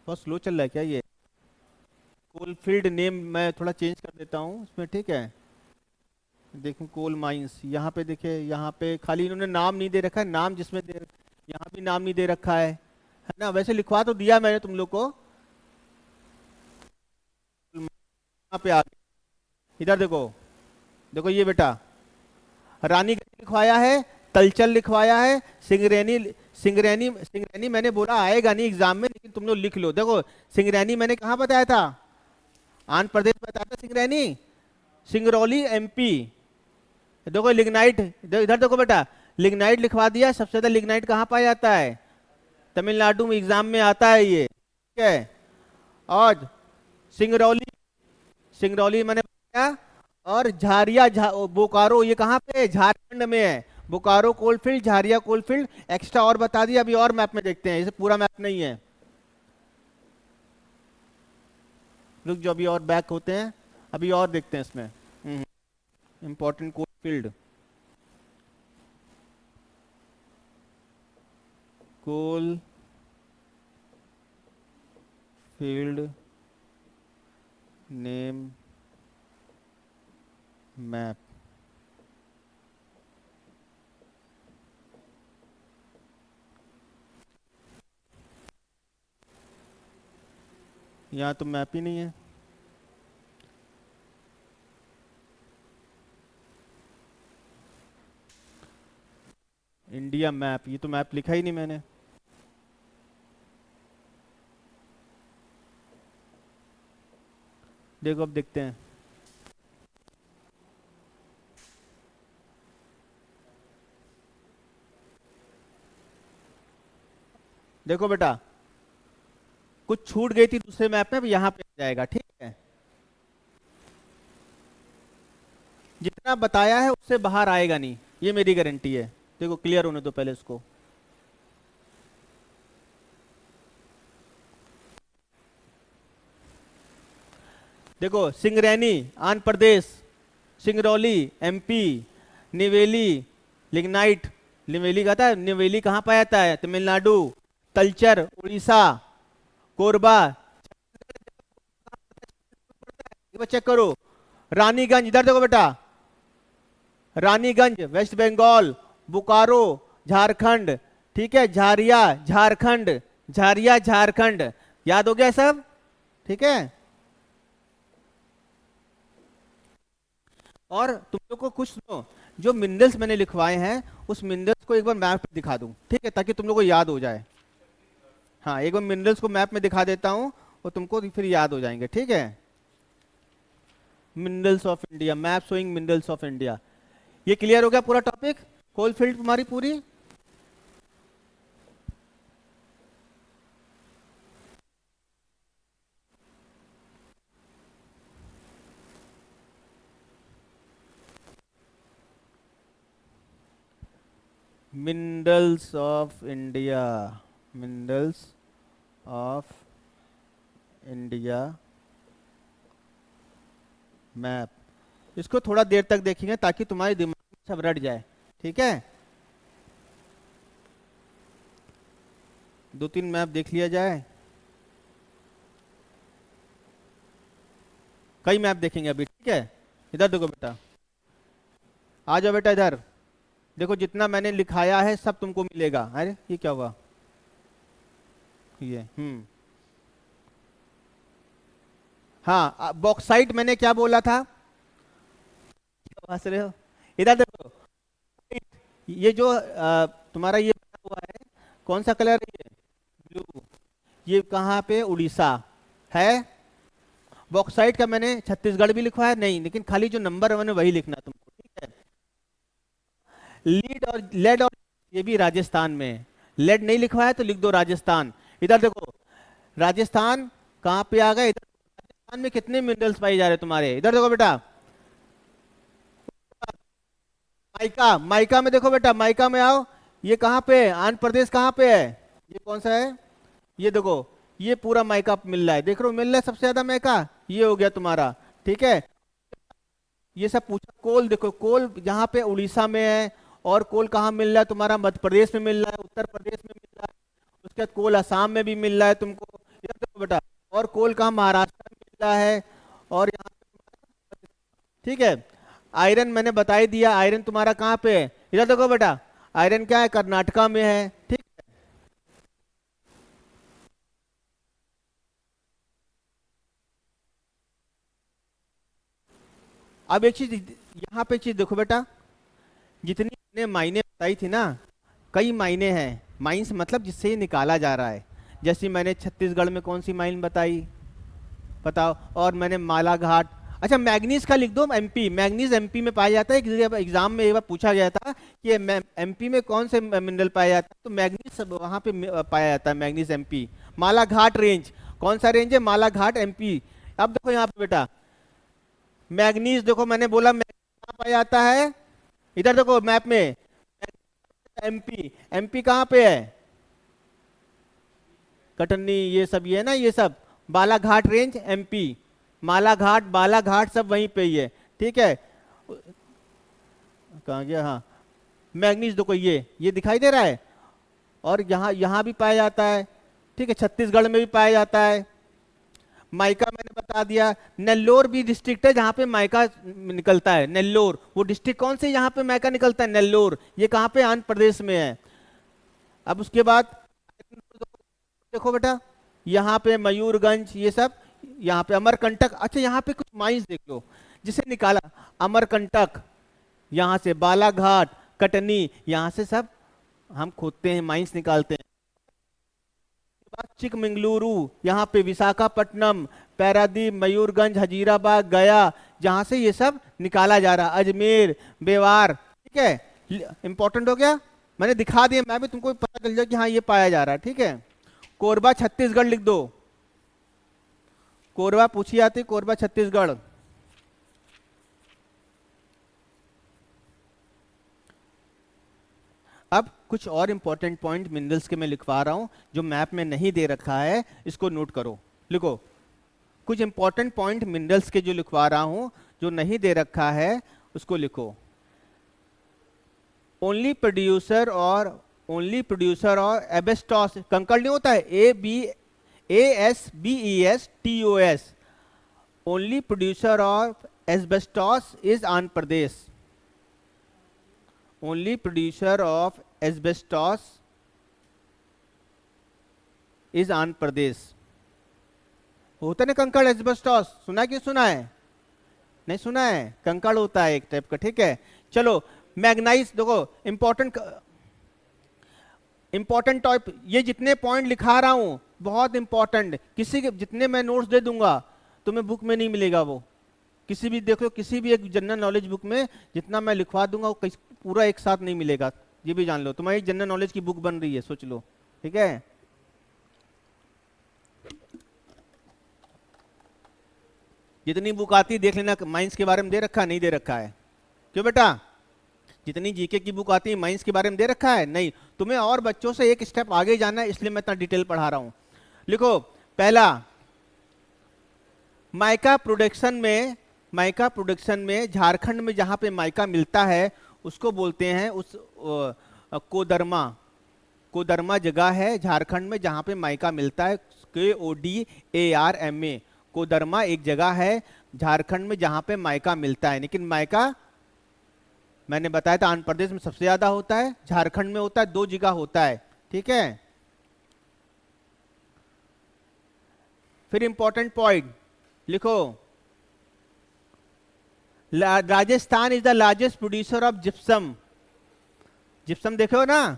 बहुत स्लो चल रहा है क्या ये? कोलफील्ड नेम मैं थोड़ा चेंज कर देता हूँ इसमें, ठीक है। देखो कोल माइंस, यहाँ पे देखे, यहाँ पे खाली इन्होंने नाम नहीं दे रखा है। नाम जिसमें दे, यहाँ भी नाम नहीं दे रखा है ना। वैसे लिखवा तो दिया मैंने तुम लोग को। यहाँ पे आ गया, इधर देखो, देखो ये बेटा, रानीगंज लिखवाया है, तलचल लिखवाया है, सिंगरैनी, सिंगरैनी, सिंगरैनी मैंने बोला आएगा नहीं एग्जाम में, लेकिन तुम लोग लिख लो। देखो सिंगरैनी मैंने कहाँ बताया था? आंध्र प्रदेश बताया था सिंगरैनी। सिंगरौली MP। देखो लिग्नाइट, इधर देखो बेटा, लिग्नाइट लिखवा दिया। सबसे ज्यादा लिग्नाइट कहाँ पाया जाता है? तमिलनाडु में, एग्जाम में आता है ये, ठीक है। और सिंगरौली, सिंगरौली मैंने बताया। और झारिया, बोकारो, ये कहाँ पे है? झारखंड में है। बोकारो कोलफील्ड, झारिया कोलफील्ड, एक्स्ट्रा और बता दिया। अभी और मैप में देखते हैं, इसे पूरा मैप नहीं है। रुक जो, अभी और बैक होते हैं, अभी और देखते हैं इसमें। Important coalfield, coal field name map. यहाँ तो मैप ही नहीं है। इंडिया मैप, ये तो मैप लिखा ही नहीं मैंने। देखो अब देखते हैं। देखो बेटा, कुछ छूट गई थी दूसरे मैप में, यहाँ पे आ जाएगा, ठीक है। जितना बताया है उससे बाहर आएगा नहीं, ये मेरी गारंटी है। देखो क्लियर होने दो पहले इसको। देखो सिंगरैनी आंध्र प्रदेश, सिंगरौली एमपी, निवेली लिग्नाइट, निवेली का था, निवेली कहाँ पाया जाता है? तमिलनाडु। तलचर उड़ीसा, कोरबा, चेक करो। रानीगंज, इधर देखो बेटा, रानीगंज वेस्ट बंगाल, बोकारो झारखंड, ठीक है, झारिया झारखंड, झारिया झारखंड, याद हो गया सब, ठीक है। और तुम लोग को कुछ सुनो, जो मिनरल्स मैंने लिखवाए हैं उस मिनरल्स को एक बार मैप पे दिखा दूं, ठीक है, ताकि तुम लोग को याद हो जाए। हाँ, एक बार मिनरल्स को मैप में दिखा देता हूं और तुमको फिर याद हो जाएंगे, ठीक है। Minerals of India, map showing minerals of India. ये क्लियर हो गया पूरा टॉपिक, कोल फील्ड हमारी पूरी। Minerals of India, minerals of India map, इसको थोड़ा देर तक देखेंगे ताकि तुम्हारे दिमाग में सब रट जाए, ठीक है। 2-3 मैप देख लिया जाए, कई मैप देखेंगे अभी, ठीक है। इधर देखो बेटा, आ जाओ बेटा इधर, देखो जितना मैंने लिखाया है सब तुमको मिलेगा। अरे ये क्या हुआ, ये हाँ, बॉक्साइट मैंने क्या बोला था, हंस रहे हो? इधर देखो, ये जो तुम्हारा ये बना हुआ है, कौन सा कलर है ये? ब्लू। ये कहाँ पे? उड़ीसा है। बॉक्साइट का मैंने छत्तीसगढ़ भी लिखवाया नहीं, लेकिन खाली जो नंबर है मैंने वही लिखना तुमको, ठीक है। लीड और लेड, और ये भी राजस्थान में है। लेड नहीं लिखवाया तो लिख दो राजस्थान। इधर देखो, राजस्थान कहाँ पे आ गए? इधर राजस्थान में कितने मिनरल्स पाए जा रहे हैं तुम्हारे? इधर देखो बेटा, माइका, माइका में देखो बेटा, माइका में आओ। ये कहाँ पे है? आंध्र प्रदेश कहाँ पे है? ये कौन सा है? ये देखो, ये पूरा माइका मिल रहा है, देख रहे हो, मिल रहा है सबसे ज्यादा माइका, ये हो गया तुम्हारा, ठीक है। ये सब पूछा। कोल देखो, कोल यहाँ पे उड़ीसा में है, और कोल कहाँ मिल रहा है तुम्हारा? मध्य प्रदेश में मिल रहा है, उत्तर प्रदेश में मिल रहा है, उसके बाद कोल असम में भी मिल रहा है तुमको, इधर देखो बेटा। और कोल कहाँ? महाराष्ट्र में मिल रहा है, और यहाँ, ठीक है। आयरन मैंने बता ही दिया, आयरन तुम्हारा कहाँ पे है? इधर देखो बेटा, आयरन क्या है? कर्नाटका में है, ठीक है। अब एक चीज यहाँ पे चीज देखो बेटा, जितनी मैंने मायने बताई थी ना, कई मायने हैं। माइंस मतलब जिससे ये निकाला जा रहा है। जैसे मैंने छत्तीसगढ़ में कौन सी माइन बताई, बताओ। और मैंने मालाघाट, अच्छा मैग्नीज का लिख दो, एमपी, मैग्नीज एमपी में पाया जाता है। एग्जाम में एक बार पूछा गया था कि एमपी में कौन से मिनरल पाया जाता है, तो मैग्नीज वहां पे पाया जाता है, मैग्नीज एमपी। मालाघाट रेंज, कौन सा रेंज है? मालाघाट एमपी। अब देखो यहाँ पे बेटा, मैग्नीज देखो, मैंने बोला कहाँ पाया जाता है? इधर देखो मैप में, एमपी, एमपी कहाँ पे है? कटनी, ये सब ये है ना, ये सब बालाघाट रेंज एमपी, मालाघाट, बालाघाट सब वहीं पे ही है, ठीक है। कहाँ गया? हाँ, मैग्नीज देखो, ये दिखाई दे रहा है, और यहाँ यहाँ भी पाया जाता है, ठीक है। छत्तीसगढ़ में भी पाया जाता है। माइका मैंने बता दिया। नेल्लोर भी डिस्ट्रिक्ट है जहाँ पे माइका निकलता है, नेल्लोर। वो डिस्ट्रिक्ट कौन से यहाँ पे माइका निकलता है? नेल्लोर। ये कहाँ पे? आंध्र प्रदेश में है। अब उसके बाद देखो बेटा, यहाँ पे मयूरगंज, ये सब, यहाँ पे अमरकंटक। अच्छा यहाँ पे कुछ माइंस देख लो जिसे निकाला, अमरकंटक, यहाँ से बालाघाट, कटनी, यहाँ से सब हम खोदते हैं, माइंस निकालते हैं। चिकमंगलुरु, यहाँ पे विशाखापट्टनम, पैरादीप, मयूरगंज, हजीराबाद, गया, जहां से ये सब निकाला जा रहा, अजमेर, बेवार, ठीक है। इंपॉर्टेंट हो गया, मैंने दिखा दिया, मैं भी तुमको पता चल जाए कि हाँ ये पाया जा रहा है, ठीक है। कोरबा छत्तीसगढ़ लिख दो, कोरबा पूछी जाती, कोरबा छत्तीसगढ़। अब कुछ और इंपॉर्टेंट पॉइंट मिनरल्स के मैं लिखवा रहा हूं जो मैप में नहीं दे रखा है, इसको नोट करो, लिखो। कुछ इंपॉर्टेंट पॉइंट मिनरल्स के जो लिखवा रहा हूं, जो नहीं दे रखा है उसको लिखो। ओनली प्रोड्यूसर और एबेस्टॉस, कंकड़ नहीं होता है, ASBESTOS, only producer of asbestos is Andhra Pradesh. Only producer of asbestos is Andhra Pradesh. होता ना कंकड़ एस्बेस्टॉस, सुना कि सुना है? नहीं सुना है, कंकड़ होता है एक टाइप का, ठीक है। चलो मैग्नाइज, देखो इंपॉर्टेंट टाइप, ये जितने पॉइंट लिखा रहा हूं बहुत इंपॉर्टेंट, किसी के जितने मैं नोट्स दे दूंगा तुम्हें बुक में नहीं मिलेगा वो, किसी भी देख लो, किसी भी एक जनरल नॉलेज बुक में जितना मैं लिखवा दूंगा वो पूरा एक साथ नहीं मिलेगा, ये भी जान लो। तुम्हारी जनरल नॉलेज की बुक बन रही है, सोच लो, ठीक है। जितनी बुक आती देख लेना, माइंस के बारे में दे रखा है, नहीं दे रखा है? क्यों बेटा, जितनी जीके की बुक आती है माइंस के बारे में दे रखा है? नहीं, तुम्हें और बच्चों से एक स्टेप आगे जाना है, इसलिए मैं इतना डिटेल पढ़ा रहा हूं। लिखो पहला, माइका प्रोडक्शन में झारखंड में जहां पे माइका मिलता है उसको बोलते हैं कोदरमा जगह है झारखंड में जहां पे माइका मिलता है, KODARMA, कोदरमा एक जगह है झारखंड में जहां पे माइका मिलता है। लेकिन माइका मैंने बताया था आंध्र प्रदेश में सबसे ज्यादा होता है, झारखंड में होता है, 2 जगह होता है, ठीक है। फिर इंपॉर्टेंट पॉइंट लिखो, Rajasthan is the largest producer of gypsum. Gypsum देखो ना,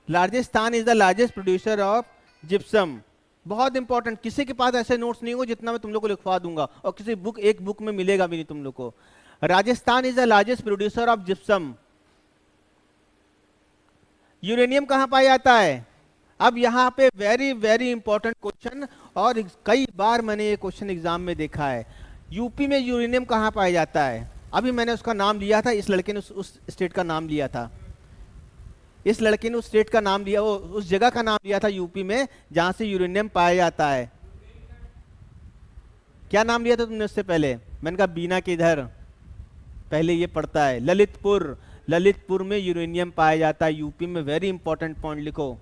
Rajasthan is the largest producer of gypsum. बहुत इंपॉर्टेंट, किसी के पास ऐसे नोट्स नहीं हो जितना मैं तुम लोग को लिखवा दूंगा, और किसी एक बुक में मिलेगा भी नहीं तुम लोग को। Rajasthan is the largest producer of gypsum. Uranium कहां पाया जाता है? अब यहां पे वेरी वेरी इंपॉर्टेंट क्वेश्चन, और कई बार मैंने ये क्वेश्चन एग्जाम में देखा है। यूपी में यूरेनियम कहां पाया जाता है? अभी मैंने उसका नाम लिया था, इस लड़के ने उस स्टेट का नाम लिया था, इस लड़के ने उस स्टेट का नाम लिया, उस जगह का नाम लिया था यूपी में जहां से यूरेनियम पाया जाता है। क्या नाम लिया था तुमने उससे पहले? मैंने कहा बीना के इधर पहले ये पड़ता है, ललितपुर में यूरेनियम पाया जाता है यूपी में। वेरी इंपॉर्टेंट पॉइंट लिखो,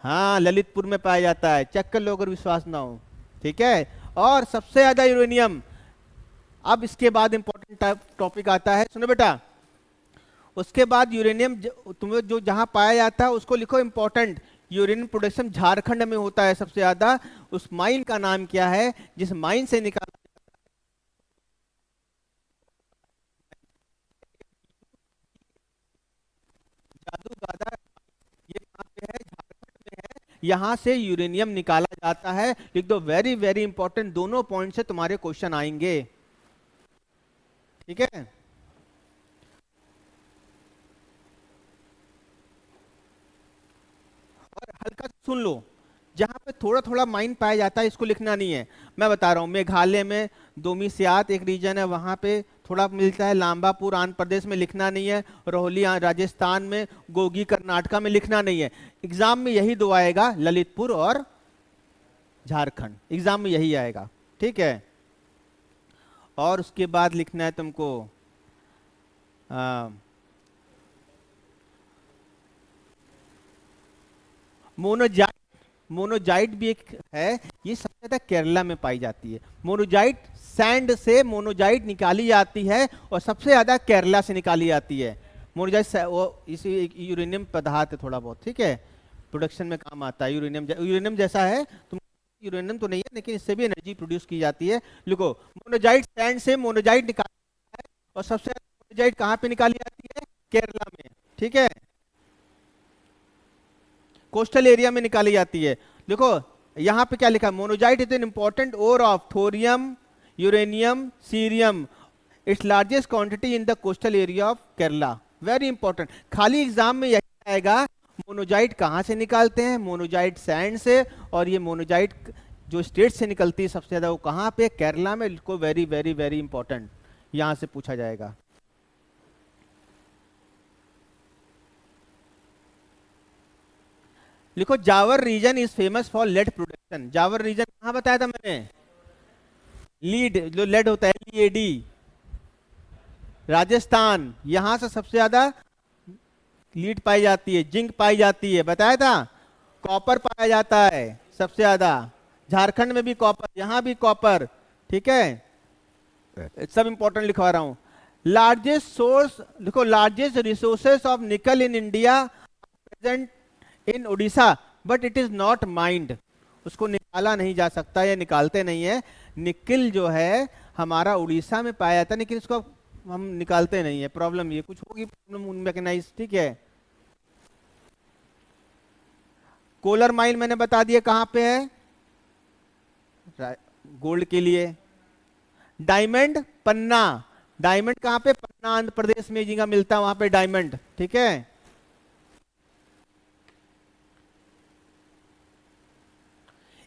हाँ ललितपुर में पाया जाता है, चेक कर लो अगर विश्वास ना हो, ठीक है। और सबसे ज्यादा यूरेनियम, अब इसके बाद इंपॉर्टेंट टॉपिक आता है, सुनो बेटा, उसके बाद यूरेनियम तुम्हें जो जहां पाया जाता है उसको लिखो इंपॉर्टेंट। यूरेनियम प्रोडक्शन झारखंड में होता है सबसे ज्यादा। उस माइन का नाम क्या है जिस माइन से निकाला जादूगादा, ये कहां पे है? झारखंड में है, यहां से यूरेनियम निकाला जाता है। लिख दो, वेरी वेरी इंपॉर्टेंट, दोनों पॉइंट से तुम्हारे क्वेश्चन आएंगे, ठीक है। और हल्का सुन लो, जहां पे थोड़ा थोड़ा माइन पाया जाता है इसको लिखना नहीं है, मैं बता रहा हूं। मेघालय में दोमिसियात एक रीजन है, वहां पे थोड़ा मिलता है। लांबापुर आंध्र प्रदेश में लिखना नहीं है। रोहली राजस्थान में, गोगी कर्नाटका में लिखना नहीं है। एग्जाम में यही दो आएगा, ललितपुर और झारखंड, एग्जाम में यही आएगा, ठीक है। और उसके बाद लिखना है तुमको मोनोजाइट। मोनोजाइट भी एक है, ये सबसे ज्यादा केरला में पाई जाती है। मोनोजाइट, सैंड से मोनोजाइट निकाली जाती है और सबसे ज्यादा केरला से निकाली जाती है। मोनोजाइट वो इसी यूरेनियम पदार्थ है थोड़ा बहुत, ठीक है, प्रोडक्शन में काम आता है। यूरेनियम जैसा है, तुम यूरेनियम तो नहीं है लेकिन इससे भी एनर्जी प्रोड्यूस की जाती है। लिखो, मोनोजाइट, सैंड से मोनोजाइट निकाली है और सबसे ज्यादा मोनोजाइट कहां पे निकाली जाती है? केरला में, ठीक है, कोस्टल एरिया में निकाली जाती है। देखो यहां पे क्या लिखा है, monazite is an important ore of thorium, uranium, cerium, its largest quantity in the coastal area of Kerala. Very important, खाली एग्जाम में यही आएगा। मोनोजाइट कहाँ से निकालते हैं? मोनोजाइट सैंड से। और ये मोनोजाइट जो स्टेट से निकलती है सबसे ज्यादा, वो कहाँ पे? केरला में। इसको वेरी वेरी वेरी इंपॉर्टेंट यहां से पूछा जाएगा। लिखो, Zawar region is famous for lead production. Zawar region कहाँ बताया था मैंने? लीड, जो लेड होता है, LEAD, राजस्थान। यहां से सबसे ज्यादा लीड पाई जाती है, जिंक पाई जाती है, बताया था। कॉपर पाया जाता है सबसे ज्यादा, झारखंड में भी कॉपर, यहां भी कॉपर। ठीक है, सब इंपॉर्टेंट लिखवा रहा हूं। लार्जेस्ट सोर्स, देखो, लार्जेस्ट रिसोर्सेस ऑफ निकल in India present in Orissa, but it is not mind. उसको निकाला नहीं जा सकता, या निकालते नहीं है। निकिल जो है हमारा उड़ीसा में पाया जाता है, लेकिन इसको हम निकालते नहीं है। प्रॉब्लम ये कुछ होगी, प्रॉब्लम मैकेनाइज। ठीक है, कोलर माइन मैंने बता दिया कहां पे है, गोल्ड के लिए। डायमंड, पन्ना। डायमंड कहां पे? पन्ना, आंध्र प्रदेश में जिंगा मिलता है, वहां पे डायमंड। ठीक है,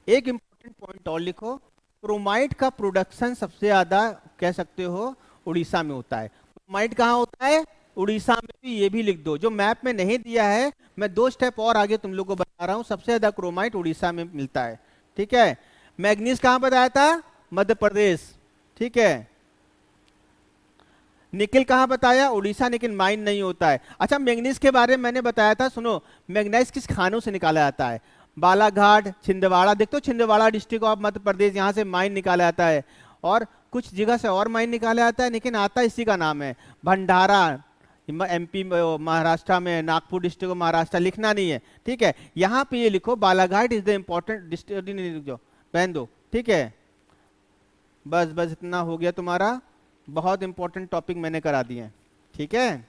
एक इंपॉर्टेंट पॉइंट और लिखो, क्रोमाइट का प्रोडक्शन सबसे ज्यादा कह सकते हो उड़ीसा में होता है। क्रोमाइट कहाँ होता है? उड़ीसा में भी। ये भी लिख दो, जो मैप में नहीं दिया है, मैं 2 स्टेप और आगे तुम लोग को बता रहा हूं। सबसे ज्यादा क्रोमाइट उड़ीसा में मिलता है। ठीक है, मैग्नीज कहां बताया था? मध्य प्रदेश। ठीक है, निकिल कहां बताया? उड़ीसा, लेकिन माइन नहीं होता है। अच्छा, मैग्नीज के बारे में मैंने बताया था, सुनो। मैग्नीज किस खानों से निकाला जाता है? बालाघाट, छिंदवाड़ा। देखो, छिंदवाड़ा डिस्ट्रिक्ट ऑफ मध्य प्रदेश, यहाँ से माइन निकाला जाता है। और कुछ जगह से और माइन निकाला जाता है, लेकिन आता इसी का नाम है। भंडारा MP, महाराष्ट्र में, नागपुर डिस्ट्रिक्ट ऑफ महाराष्ट्र, लिखना नहीं है। ठीक है, यहाँ पे ये लिखो, Balaghat is the important district, लिख दो, पहन दो। ठीक है, बस बस इतना हो गया तुम्हारा। बहुत इंपॉर्टेंट टॉपिक मैंने करा दिए हैं। ठीक है,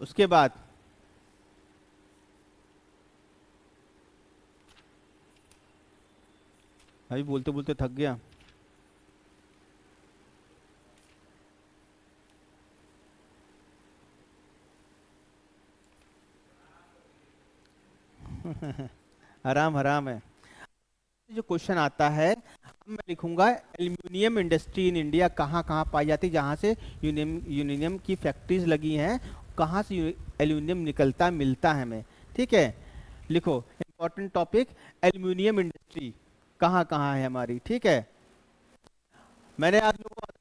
उसके बाद अभी बोलते बोलते थक गया। आराम आराम है। जो क्वेश्चन आता है, अब मैं लिखूंगा एल्यूमिनियम इंडस्ट्री इन इंडिया कहाँ कहाँ पाई जाती है, जहाँ से यूरेनियम की फैक्ट्रीज लगी हैं, कहाँ से एल्यूमिनियम निकलता मिलता है हमें। ठीक है, लिखो, इंपॉर्टेंट टॉपिक, एल्यूमिनियम इंडस्ट्री कहाँ कहाँ है हमारी। ठीक है, मैंने आज लोगों को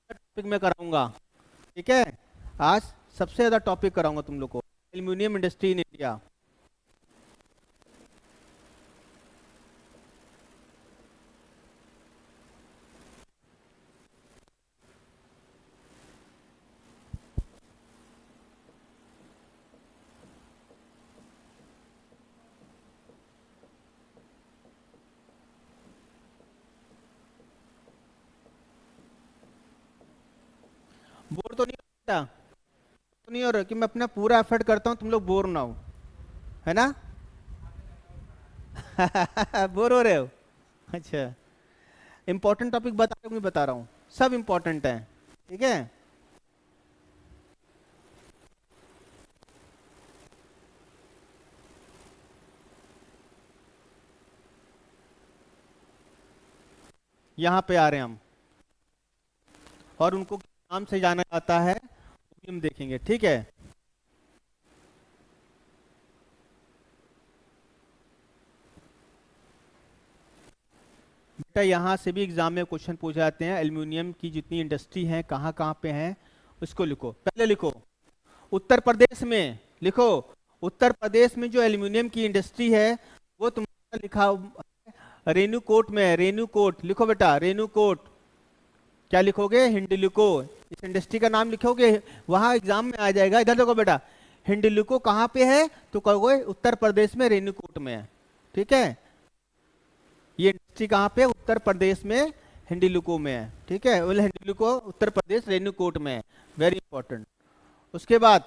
टॉपिक में कराऊंगा। ठीक है, आज सबसे ज्यादा टॉपिक कराऊंगा तुम लोग को, aluminium industry in India. Bore तो नहीं होता? तो नहीं हो रहा कि मैं अपना पूरा एफर्ट करता हूँ, तुम लोग बोर ना हो, है ना? बोर हो रहे हो? अच्छा, इंपॉर्टेंट टॉपिक बता रहा हूँ, सब इंपॉर्टेंट है। ठीक है, यहाँ पे आ रहे हैं हम, और उनको किस नाम से जाना जाता है वो भी हम देखेंगे। ठीक है, बेटा यहाँ से भी एग्जाम में क्वेश्चन पूछे जाते हैं। एल्यूमिनियम की जितनी इंडस्ट्री है कहाँ कहाँ पे हैं, उसको लिखो। पहले लिखो उत्तर प्रदेश में, लिखो उत्तर प्रदेश में जो एल्यूमिनियम की इंडस्ट्री है वो तुम्हारा लिखा रेणुकोट में है। रेणुकोट लिखो बेटा, रेणुकोट। क्या लिखोगे? हिंडलको। इस इंडस्ट्री का नाम लिखोगे, वहां एग्जाम में आ जाएगा। इधर देखो बेटा, हिंडलको कहाँ पे है? तो कहोगे उत्तर प्रदेश में, रेणुकूट में है। ठीक है, ये इंडस्ट्री कहाँ पे? उत्तर प्रदेश में, हिंडलको में है। ठीक है, बोले हिंडलको उत्तर प्रदेश, रेणुकूट में है। Very important. उसके बाद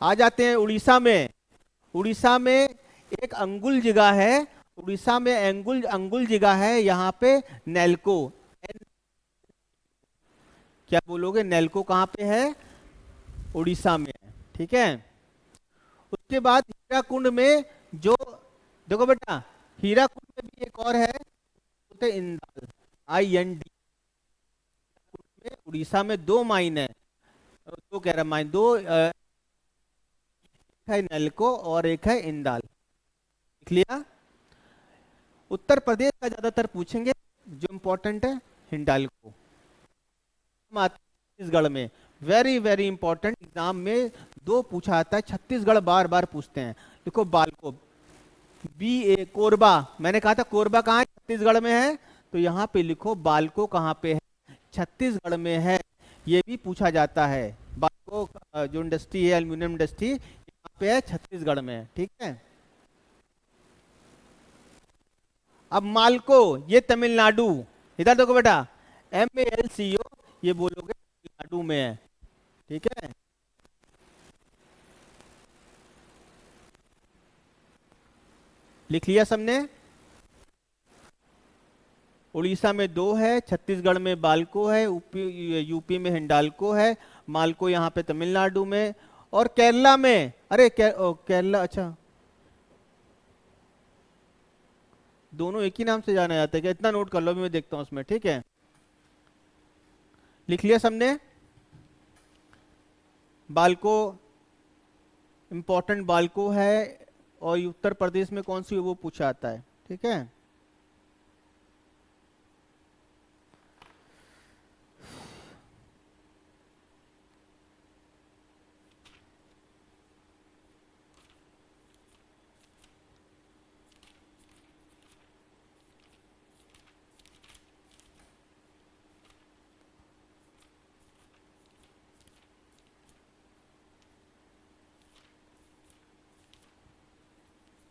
आ जाते हैं उड़ीसा में। उड़ीसा में एक अंगुल जगह है, उड़ीसा में अंगुल अंगुल जगह है, यहाँ पे नेल्को। क्या बोलोगे? नेल्को कहाँ पे है? उड़ीसा में है। ठीक है, उसके बाद हीराकुंड में जो, देखो बेटा, हीराकुंड में भी एक और है, बोलते हैं इंदाल, IND। में उड़ीसा में 2 माइन है, दो कह रहा माइन, दो, एक है नलको और एक है इंदाल। लिख लिया। उत्तर प्रदेश का ज्यादातर पूछेंगे, जो इंपॉर्टेंट है हिंडाल्को। छत्तीसगढ़ में वेरी वेरी इंपॉर्टेंट, एग्जाम में 2 पूछा आता है, छत्तीसगढ़ बार बार पूछते हैं। देखो बालको, BA कोरबा, मैंने कहा था कोरबा कहाँ है, छत्तीसगढ़ में है, तो यहाँ पे लिखो बालको कहाँ पे है, छत्तीसगढ़ में है। ये भी पूछा जाता है, बालको जो इंडस्ट्री है, एल्यूमिनियम इंडस्ट्री, यहाँ पे है, छत्तीसगढ़ में है, ठीक है। अब मालको, ये तमिलनाडु, इधर देखो बेटा, MALCO, ये बोलोगे तमिलनाडु में है, ठीक है। लिख लिया सबने। उड़ीसा में 2 है, छत्तीसगढ़ में बालको है, यूपी में हिंडाल्को है, मालको यहाँ पे तमिलनाडु में, और केरला में, अरे केरला, अच्छा दोनों एक ही नाम से जाना जाता है क्या, इतना नोट कर लो, भी मैं देखता हूं उसमें, ठीक है। लिख लिया सबने। बालको इंपॉर्टेंट बालको है, और उत्तर प्रदेश में कौन सी वो पूछा आता है, ठीक है।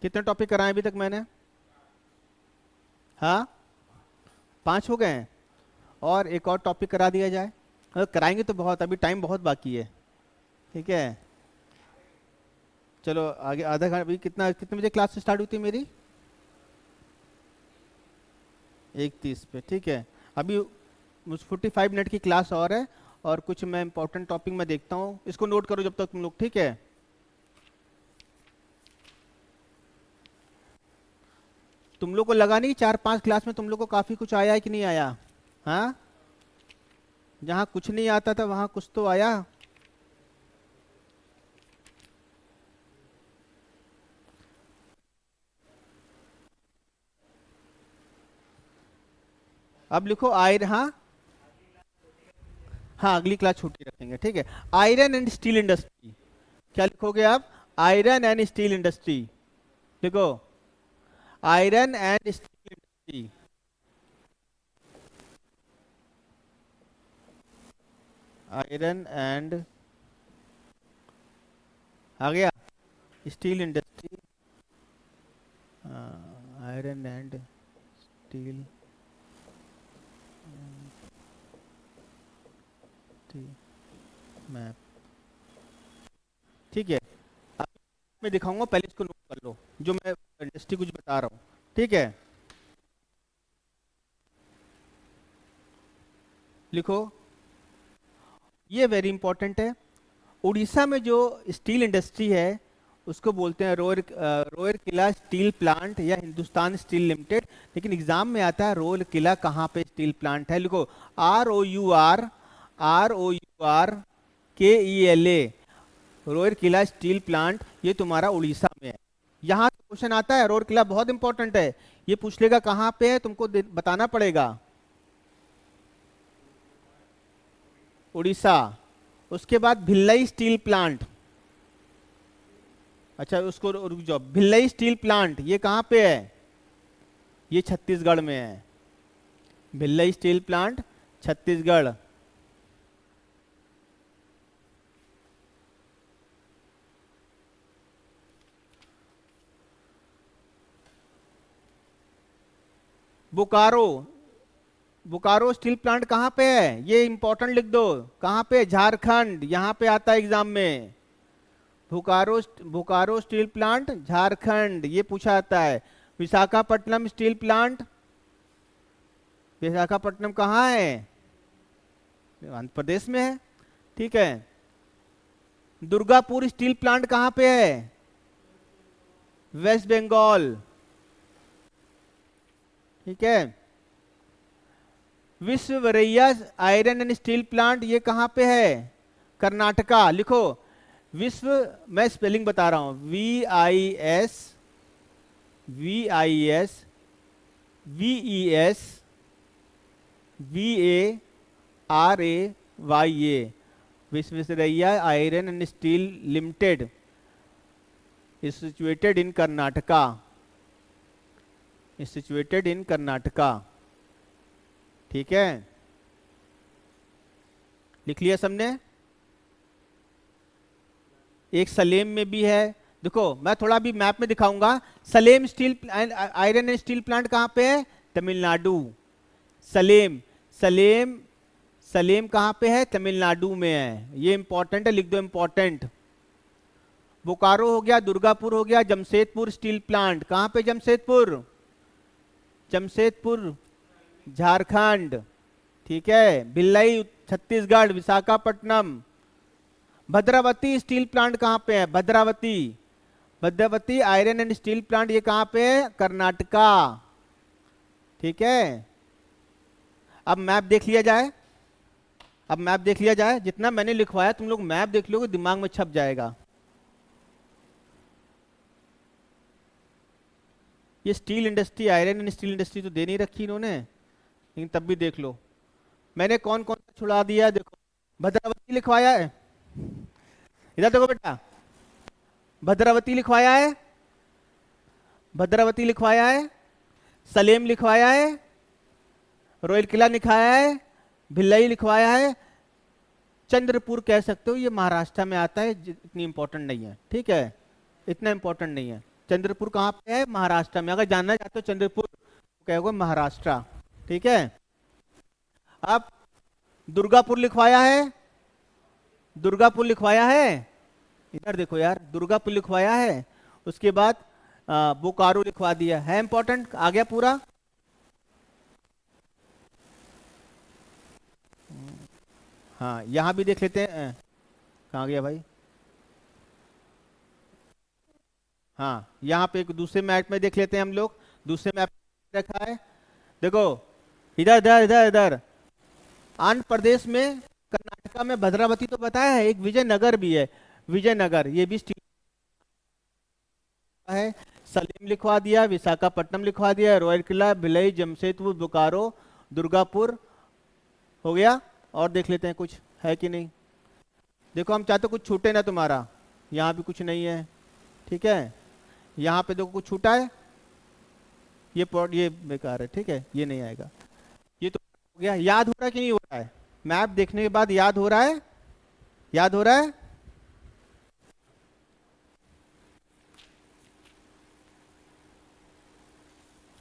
कितने टॉपिक कराए अभी तक मैंने? हाँ, 5 हो गए हैं, और एक और टॉपिक करा दिया जाए, अगर कराएंगे तो बहुत, अभी टाइम बहुत बाकी है, ठीक है। चलो आगे, आधा घंटा, अभी कितने बजे क्लास स्टार्ट हुई थी मेरी? 1:30 पे, ठीक है। अभी 45 मिनट की क्लास और है, और कुछ मैं इंपॉर्टेंट टॉपिक में देखता हूँ, इसको नोट करो जब तक तुम लोग, ठीक है। तुम लोग को लगा नहीं 4-5 क्लास में तुम लोग को काफी कुछ आया है कि नहीं आया? हाँ, जहां कुछ नहीं आता था वहां कुछ तो आया। अब लिखो आयरन, हाँ हाँ, अगली क्लास छुट्टी रखेंगे, ठीक है। आयरन एंड स्टील इंडस्ट्री, क्या लिखोगे आप? आयरन एंड स्टील इंडस्ट्री लिखो, iron and steel industry, iron and, आ गया, steel industry, iron and steel map, ठीक है। अब मैं दिखाऊंगा, पहले इसको नोट कर लो, जो मैं इंडस्ट्री कुछ बता रहा हूँ, ठीक है। लिखो, ये वेरी इंपॉर्टेंट है। उड़ीसा में जो स्टील इंडस्ट्री है उसको बोलते हैं रोरकेला स्टील प्लांट या हिंदुस्तान स्टील लिमिटेड, लेकिन एग्जाम में आता है रोरकेला कहाँ पे स्टील प्लांट है। लिखो ROURKELA, रोरकेला स्टील प्लांट, ये तुम्हारा उड़ीसा में है। यहाँ क्वेश्चन आता है, रोरकेला बहुत इंपॉर्टेंट है, ये पूछ लेगा कहाँ पे है, तुमको बताना पड़ेगा। उड़ीसा। उसके बाद भिल्लई स्टील प्लांट, अच्छा उसको रुक जाओ, भिल्लई स्टील प्लांट ये कहाँ पे है? ये छत्तीसगढ़ में है, Bhilai steel plant Chhattisgarh. Bokaro, Bokaro steel plant कहाँ पे है? ये इंपॉर्टेंट लिख दो, कहाँ पे? झारखंड, यहाँ पे आता है एग्जाम में, बोकारो स्टील प्लांट झारखंड, ये पूछा आता है। विशाखापट्टनम स्टील प्लांट, विशाखापट्टनम कहाँ है? आंध्र प्रदेश में है, ठीक है। दुर्गापुर स्टील प्लांट कहाँ पे है? वेस्ट बंगाल, ठीक है। Visvesvaraya iron and steel plant ये कहां पे है? कर्नाटका। लिखो विश्व, मैं स्पेलिंग बता रहा हूं, VISVISVES VARAYA, Visvesvaraya iron and steel limited is situated in Karnataka, is situated in Karnataka, ठीक है। लिख लिया सबने? एक सलेम में भी है। देखो मैं थोड़ा भी मैप में दिखाऊंगा। Salem steel iron and steel plant कहाँ पे है? तमिलनाडु। सलेम सलेम सलेम कहाँ पे है? तमिलनाडु में है। ये इंपॉर्टेंट है, लिख दो इंपॉर्टेंट। बोकारो हो गया, दुर्गापुर हो गया, जमशेदपुर स्टील प्लांट कहाँ पे? जमशेदपुर, जमशेदपुर झारखंड, ठीक है। भिलाई छत्तीसगढ़, विशाखापट्टनम। भद्रावती स्टील प्लांट कहाँ पे है? Bhadravati, Bhadravati iron and steel plant ये कहाँ पे है? कर्नाटका, ठीक है। अब मैप देख लिया जाए, अब मैप देख लिया जाए। जितना मैंने लिखवाया तुम लोग मैप देख लोगे, दिमाग में छप जाएगा। ये steel industry, iron and steel industry तो दे नहीं रखी इन्होंने, लेकिन तब भी देख लो मैंने कौन कौन सा छुड़ा दिया है। देखो भद्रावती लिखवाया है, इधर देखो बेटा, भद्रावती लिखवाया है, भद्रावती लिखवाया है, सलेम लिखवाया है, रोयल किला लिखवाया है, भिलाई लिखवाया है, चंद्रपुर कह सकते हो, ये महाराष्ट्र में आता है, इतनी इंपॉर्टेंट नहीं है, ठीक है, इतना इंपॉर्टेंट नहीं है। चंद्रपुर कहाँ पे है? महाराष्ट्र में। अगर जानना चाहते हो चंद्रपुर तो कहोगे महाराष्ट्र, ठीक है। अब दुर्गापुर लिखवाया है, दुर्गापुर लिखवाया है, इधर देखो यार, दुर्गापुर लिखवाया है। उसके बाद बोकारो लिखवा दिया है, इंपॉर्टेंट आ गया पूरा। हाँ यहां भी देख लेते हैं, कहाँ गया भाई? हाँ यहाँ पे एक दूसरे मैप में देख लेते हैं हम लोग, दूसरे मैप रखा है। देखो इधर इधर इधर इधर आंध्र प्रदेश में, कर्नाटका में भद्रावती तो बताया है, एक विजयनगर भी है, विजयनगर ये भी स्टील है। सलेम लिखवा दिया, विशाखापट्टनम लिखवा दिया, रॉयल किला, भिलाई, जमशेदपुर, बोकारो, दुर्गापुर हो गया। और देख लेते हैं कुछ है कि नहीं। देखो हम चाहते कुछ छूटे ना तुम्हारा, यहाँ भी कुछ नहीं है, ठीक है। यहाँ पे देखो कुछ छूटा है, ये बेकार है, ठीक है, ये नहीं आएगा। ये तो हो गया। याद हो रहा है कि नहीं हो रहा है? मैप देखने के बाद याद हो रहा है? याद हो रहा है?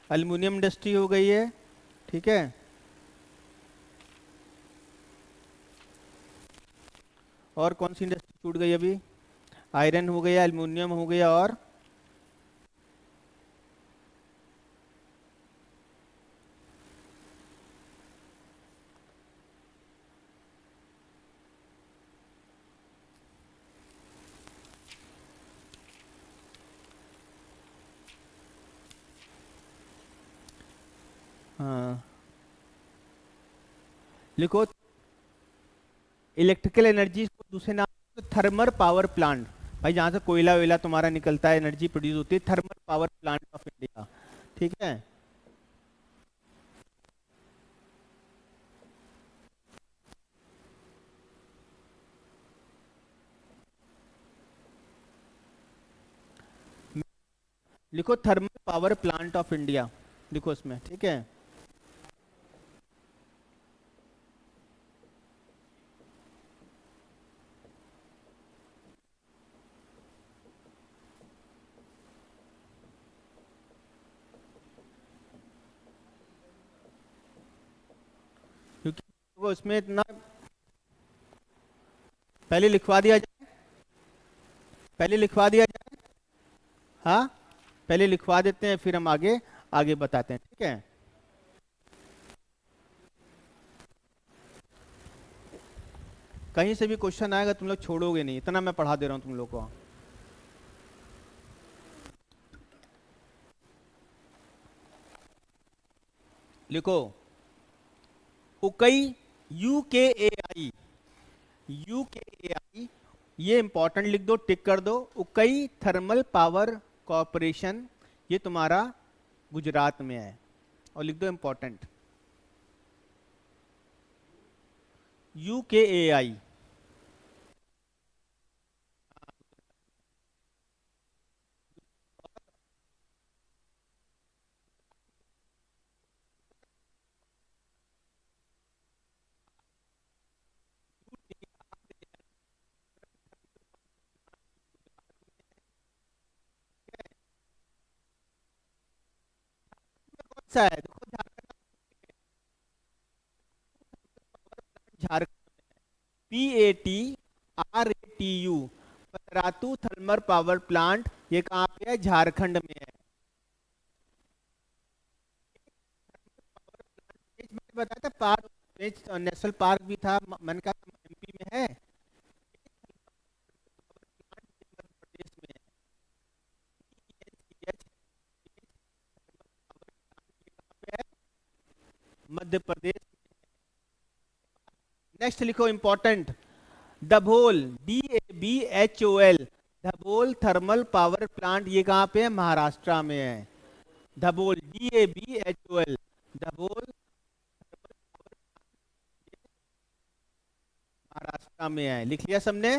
एल्युमिनियम इंडस्ट्री हो गई है, ठीक है। और कौन सी इंडस्ट्री छूट गई अभी? आयरन हो गया, एल्युमिनियम हो गया, और हाँ लिखो इलेक्ट्रिकल एनर्जी को दूसरे नाम थर्मल पावर प्लांट। भाई जहां से कोयला वेला तुम्हारा निकलता है, एनर्जी प्रोड्यूस होती है, thermal power plant of India, ठीक है। लिखो thermal power plant of India, लिखो इसमें, ठीक है। क्योंकि वो इसमें इतना पहले लिखवा दिया जाए, पहले लिखवा दिया जाए, हाँ पहले लिखवा देते हैं, फिर हम आगे आगे बताते हैं, ठीक है। कहीं से भी क्वेश्चन आएगा तुम लोग छोड़ोगे नहीं, इतना मैं पढ़ा दे रहा हूं तुम लोग को। लिखो उकई, UKAI, UKAI, ये इंपॉर्टेंट लिख दो, टिक कर दो। उकई थर्मल पावर कॉरपोरेशन, ये तुम्हारा गुजरात में है, और लिख दो इंपॉर्टेंट, UKAI। कौन सा है देखो, Jharkhand, PATRATU, Patratu thermal power plant, ये कहाँ पे है? झारखंड में है। मैंने बताया था पार्क, नेशनल पार्क भी था, मैंने कहा MP में है, मध्य प्रदेश में है। मध्य प्रदेश। नेक्स्ट लिखो important, Dabhol, DABHOL, Dabhol thermal power plant, ये कहाँ पे है? महाराष्ट्र में है। धबोल, DABHOL, धबोल महाराष्ट्र में है। लिख लिया सबने?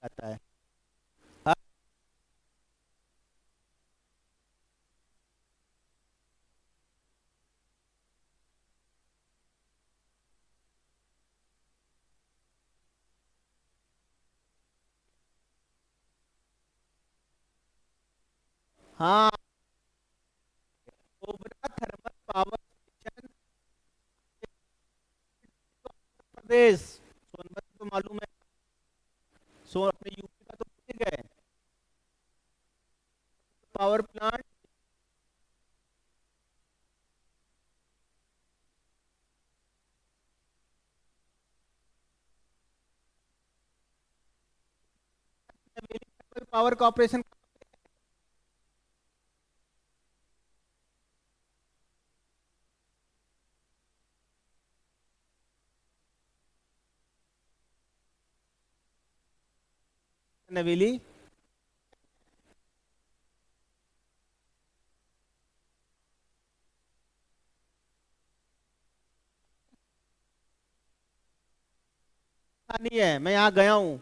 आता है। हाँ, ओबरा थर्मल पावर स्टेशन, प्रदेश, सोनभद्र तो मालूम है, सो अपने यूपी का तो ठीक है। पावर प्लांट, पावर कॉर्पोरेशन, नवेली। नहीं है, मैं यहाँ गया हूँ।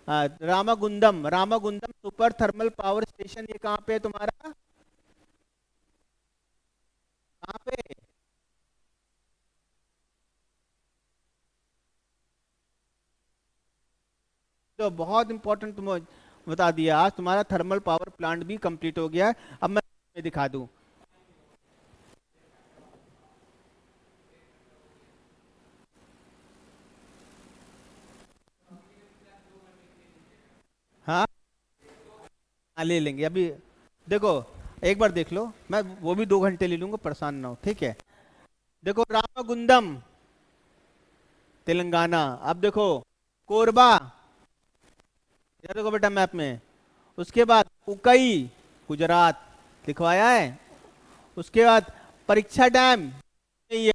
Ramagundam, Ramagundam super thermal power station, ये कहाँ पे है तुम्हारा? कहाँ पे? तो बहुत इंपॉर्टेंट तुम बता दिया, आज तुम्हारा थर्मल पावर प्लांट भी कंप्लीट हो गया है। अब मैं दिखा दूं। हाँ, हाँ ले लेंगे अभी। देखो एक बार देख लो, मैं वो भी 2 घंटे ले लूंगा, परेशान ना हो, ठीक है। देखो रामागुंडम तेलंगाना, अब देखो कोरबा, इधर देखो बेटा मैप में, उसके बाद उकई गुजरात, लिखवाया है। उसके बाद परीक्षा डैम, नहीं है,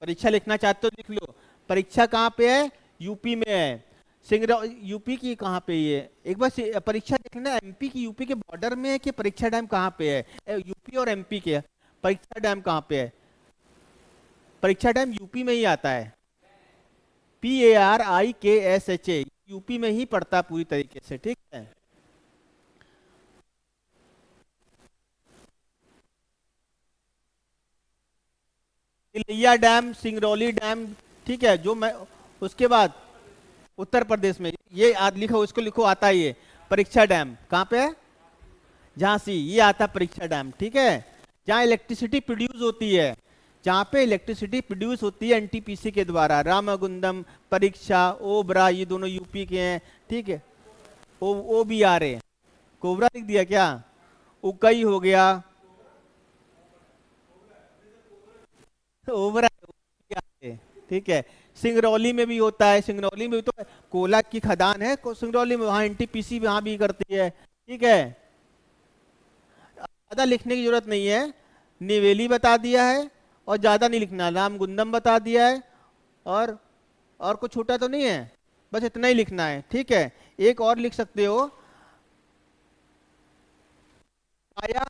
परीक्षा लिखना चाहते हो लिख लो। परीक्षा कहाँ पे है? यूपी में है। सिंगरौ यूपी की कहाँ पे ये, एक बार परीक्षा देख लेना, MP की यूपी के बॉर्डर में है कि परीक्षा डैम कहाँ पे है? यूपी और MP के परीक्षा डैम कहाँ पे है? परीक्षा डैम यूपी में ही आता है, PARIKSHA, यूपी में ही पड़ता है पूरी तरीके से, ठीक है। तिलैया डैम, सिंगरौली डैम, ठीक है। जो मैं, उसके बाद उत्तर प्रदेश में ये लिखो, इसको लिखो, आता है ये परीक्षा डैम कहाँ पे है? झांसी, ये आता है परीक्षा डैम, ठीक है। जहाँ इलेक्ट्रिसिटी प्रोड्यूस होती है, जहाँ पे इलेक्ट्रिसिटी प्रोड्यूस होती है NTPC के द्वारा, रामागुंडम, परीक्षा, ओबरा, ये दोनों यूपी के हैं, ठीक है। ओ भी आ रहे, कोबरा लिख दिया क्या? उकई हो गया, ओबराई है, ठीक है। सिंगरौली में भी होता है, सिंगरौली में भी तो कोला की खदान है सिंगरौली में, वहाँ एनटीपीसी वहाँ भी करती है, ठीक है। ज्यादा लिखने की जरूरत नहीं है, निवेली बता दिया है और ज्यादा नहीं लिखना, रामगुंडम बता दिया है, और कुछ छूटा तो नहीं है, बस इतना ही लिखना है, ठीक है। एक और लिख सकते हो, काया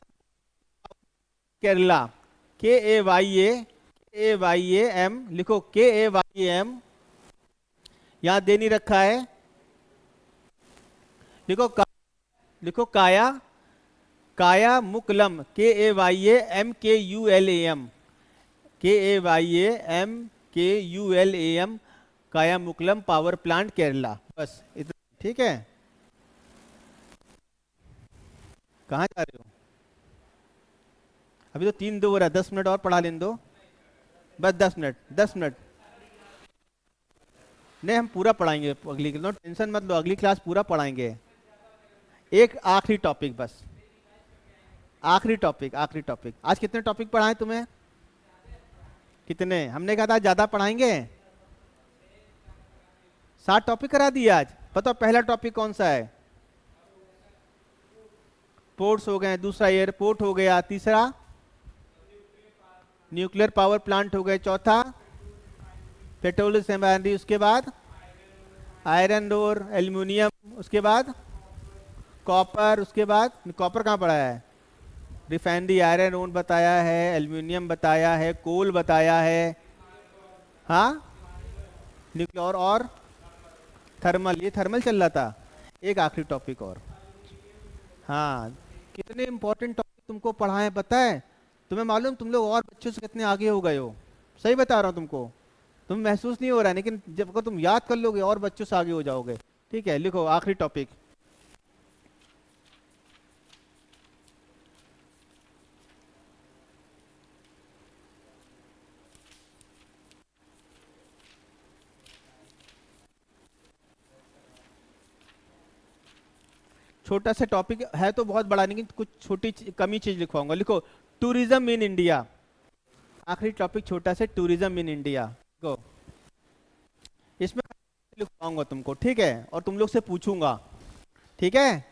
केरला, KAYAM लिखो, KAYAM, यहां दे नहीं रखा है, लिखो लिखो काया, काया मुकलम, KAYAMKULAM, KAYAMKULAM, काया मुकलम पावर प्लांट केरला, बस इतना, ठीक है। कहाँ जा रहे हो? अभी तो 3 दो हो रहा है, 10 मिनट और पढ़ा लेने दो, बस 10 मिनट, 10 मिनट। नहीं, हम पूरा पढ़ाएंगे अगली, नो टेंशन मत लो, अगली क्लास पूरा पढ़ाएंगे। एक आखिरी टॉपिक बस, आखिरी टॉपिक, आखिरी टॉपिक। आज कितने टॉपिक पढ़ाए तुम्हें? कितने? हमने कहा था ज्यादा पढ़ाएंगे, 7 टॉपिक करा दिए आज। पता पहला टॉपिक कौन सा है? पोर्ट्स हो गए, दूसरा एयरपोर्ट हो गया, तीसरा न्यूक्लियर पावर प्लांट हो गए, चौथा पेट्रोल रिफाइनरी, उसके बाद आयरन और एल्यूमिनियम, उसके बाद कॉपर, उसके बाद कॉपर कहाँ पड़ा है? रिफाइनरी, आयरन ओन बताया है, एल्यूमिनियम बताया है, कोल बताया है, हाँ न्यूक्लियर और थर्मल, ये थर्मल चल रहा था। एक आखिरी टॉपिक और, हाँ। कितने इंपॉर्टेंट टॉपिक तुमको पढ़ाए पता है? तुम्हें मालूम तुम लोग और बच्चों से कितने आगे हो गए हो, सही बता रहा हूँ तुमको, तुम महसूस नहीं हो रहा है, लेकिन जब को तुम याद कर लोगे और बच्चों से आगे हो जाओगे, ठीक है। लिखो आखिरी टॉपिक, छोटा सा टॉपिक है तो बहुत बड़ा, लेकिन कुछ छोटी कमी चीज लिखवाऊंगा। लिखो टूरिज्म इन इंडिया, आखिरी टॉपिक छोटा सा, टूरिज्म इन इंडिया। गो, इसमें लिखवाऊंगा तुमको, ठीक है, और तुम लोग से पूछूंगा, ठीक है।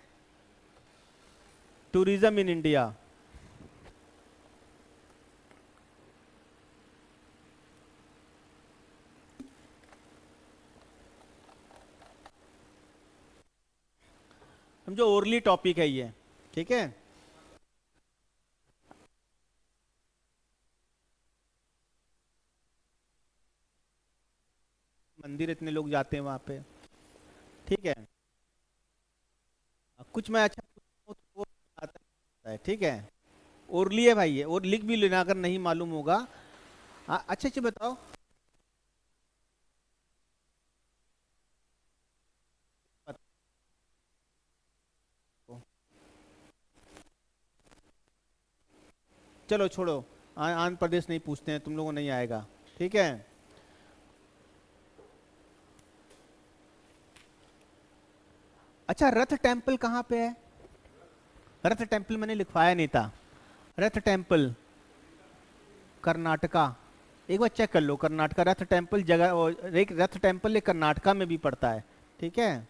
टूरिज्म इन इंडिया, समझो ओरली टॉपिक है ये, ठीक है। मंदिर इतने लोग जाते हैं वहां पे, ठीक है। कुछ मैं अच्छा पूछूं तो वो आता है, ठीक है। ओरली है भाई ये, और लिख भी लेना अगर नहीं मालूम होगा। अच्छे अच्छे बताओ। चलो छोड़ो, आंध्र प्रदेश नहीं पूछते हैं, तुम लोगों को नहीं आएगा, ठीक है। अच्छा, रथ टेम्पल कहाँ पे है? रथ टेम्पल मैंने लिखवाया नहीं था। रथ टेम्पल कर्नाटका, एक बार चेक कर लो, कर्नाटका रथ टेम्पल जगह, एक रथ टेम्पल एक कर्नाटका में भी पड़ता है, ठीक है।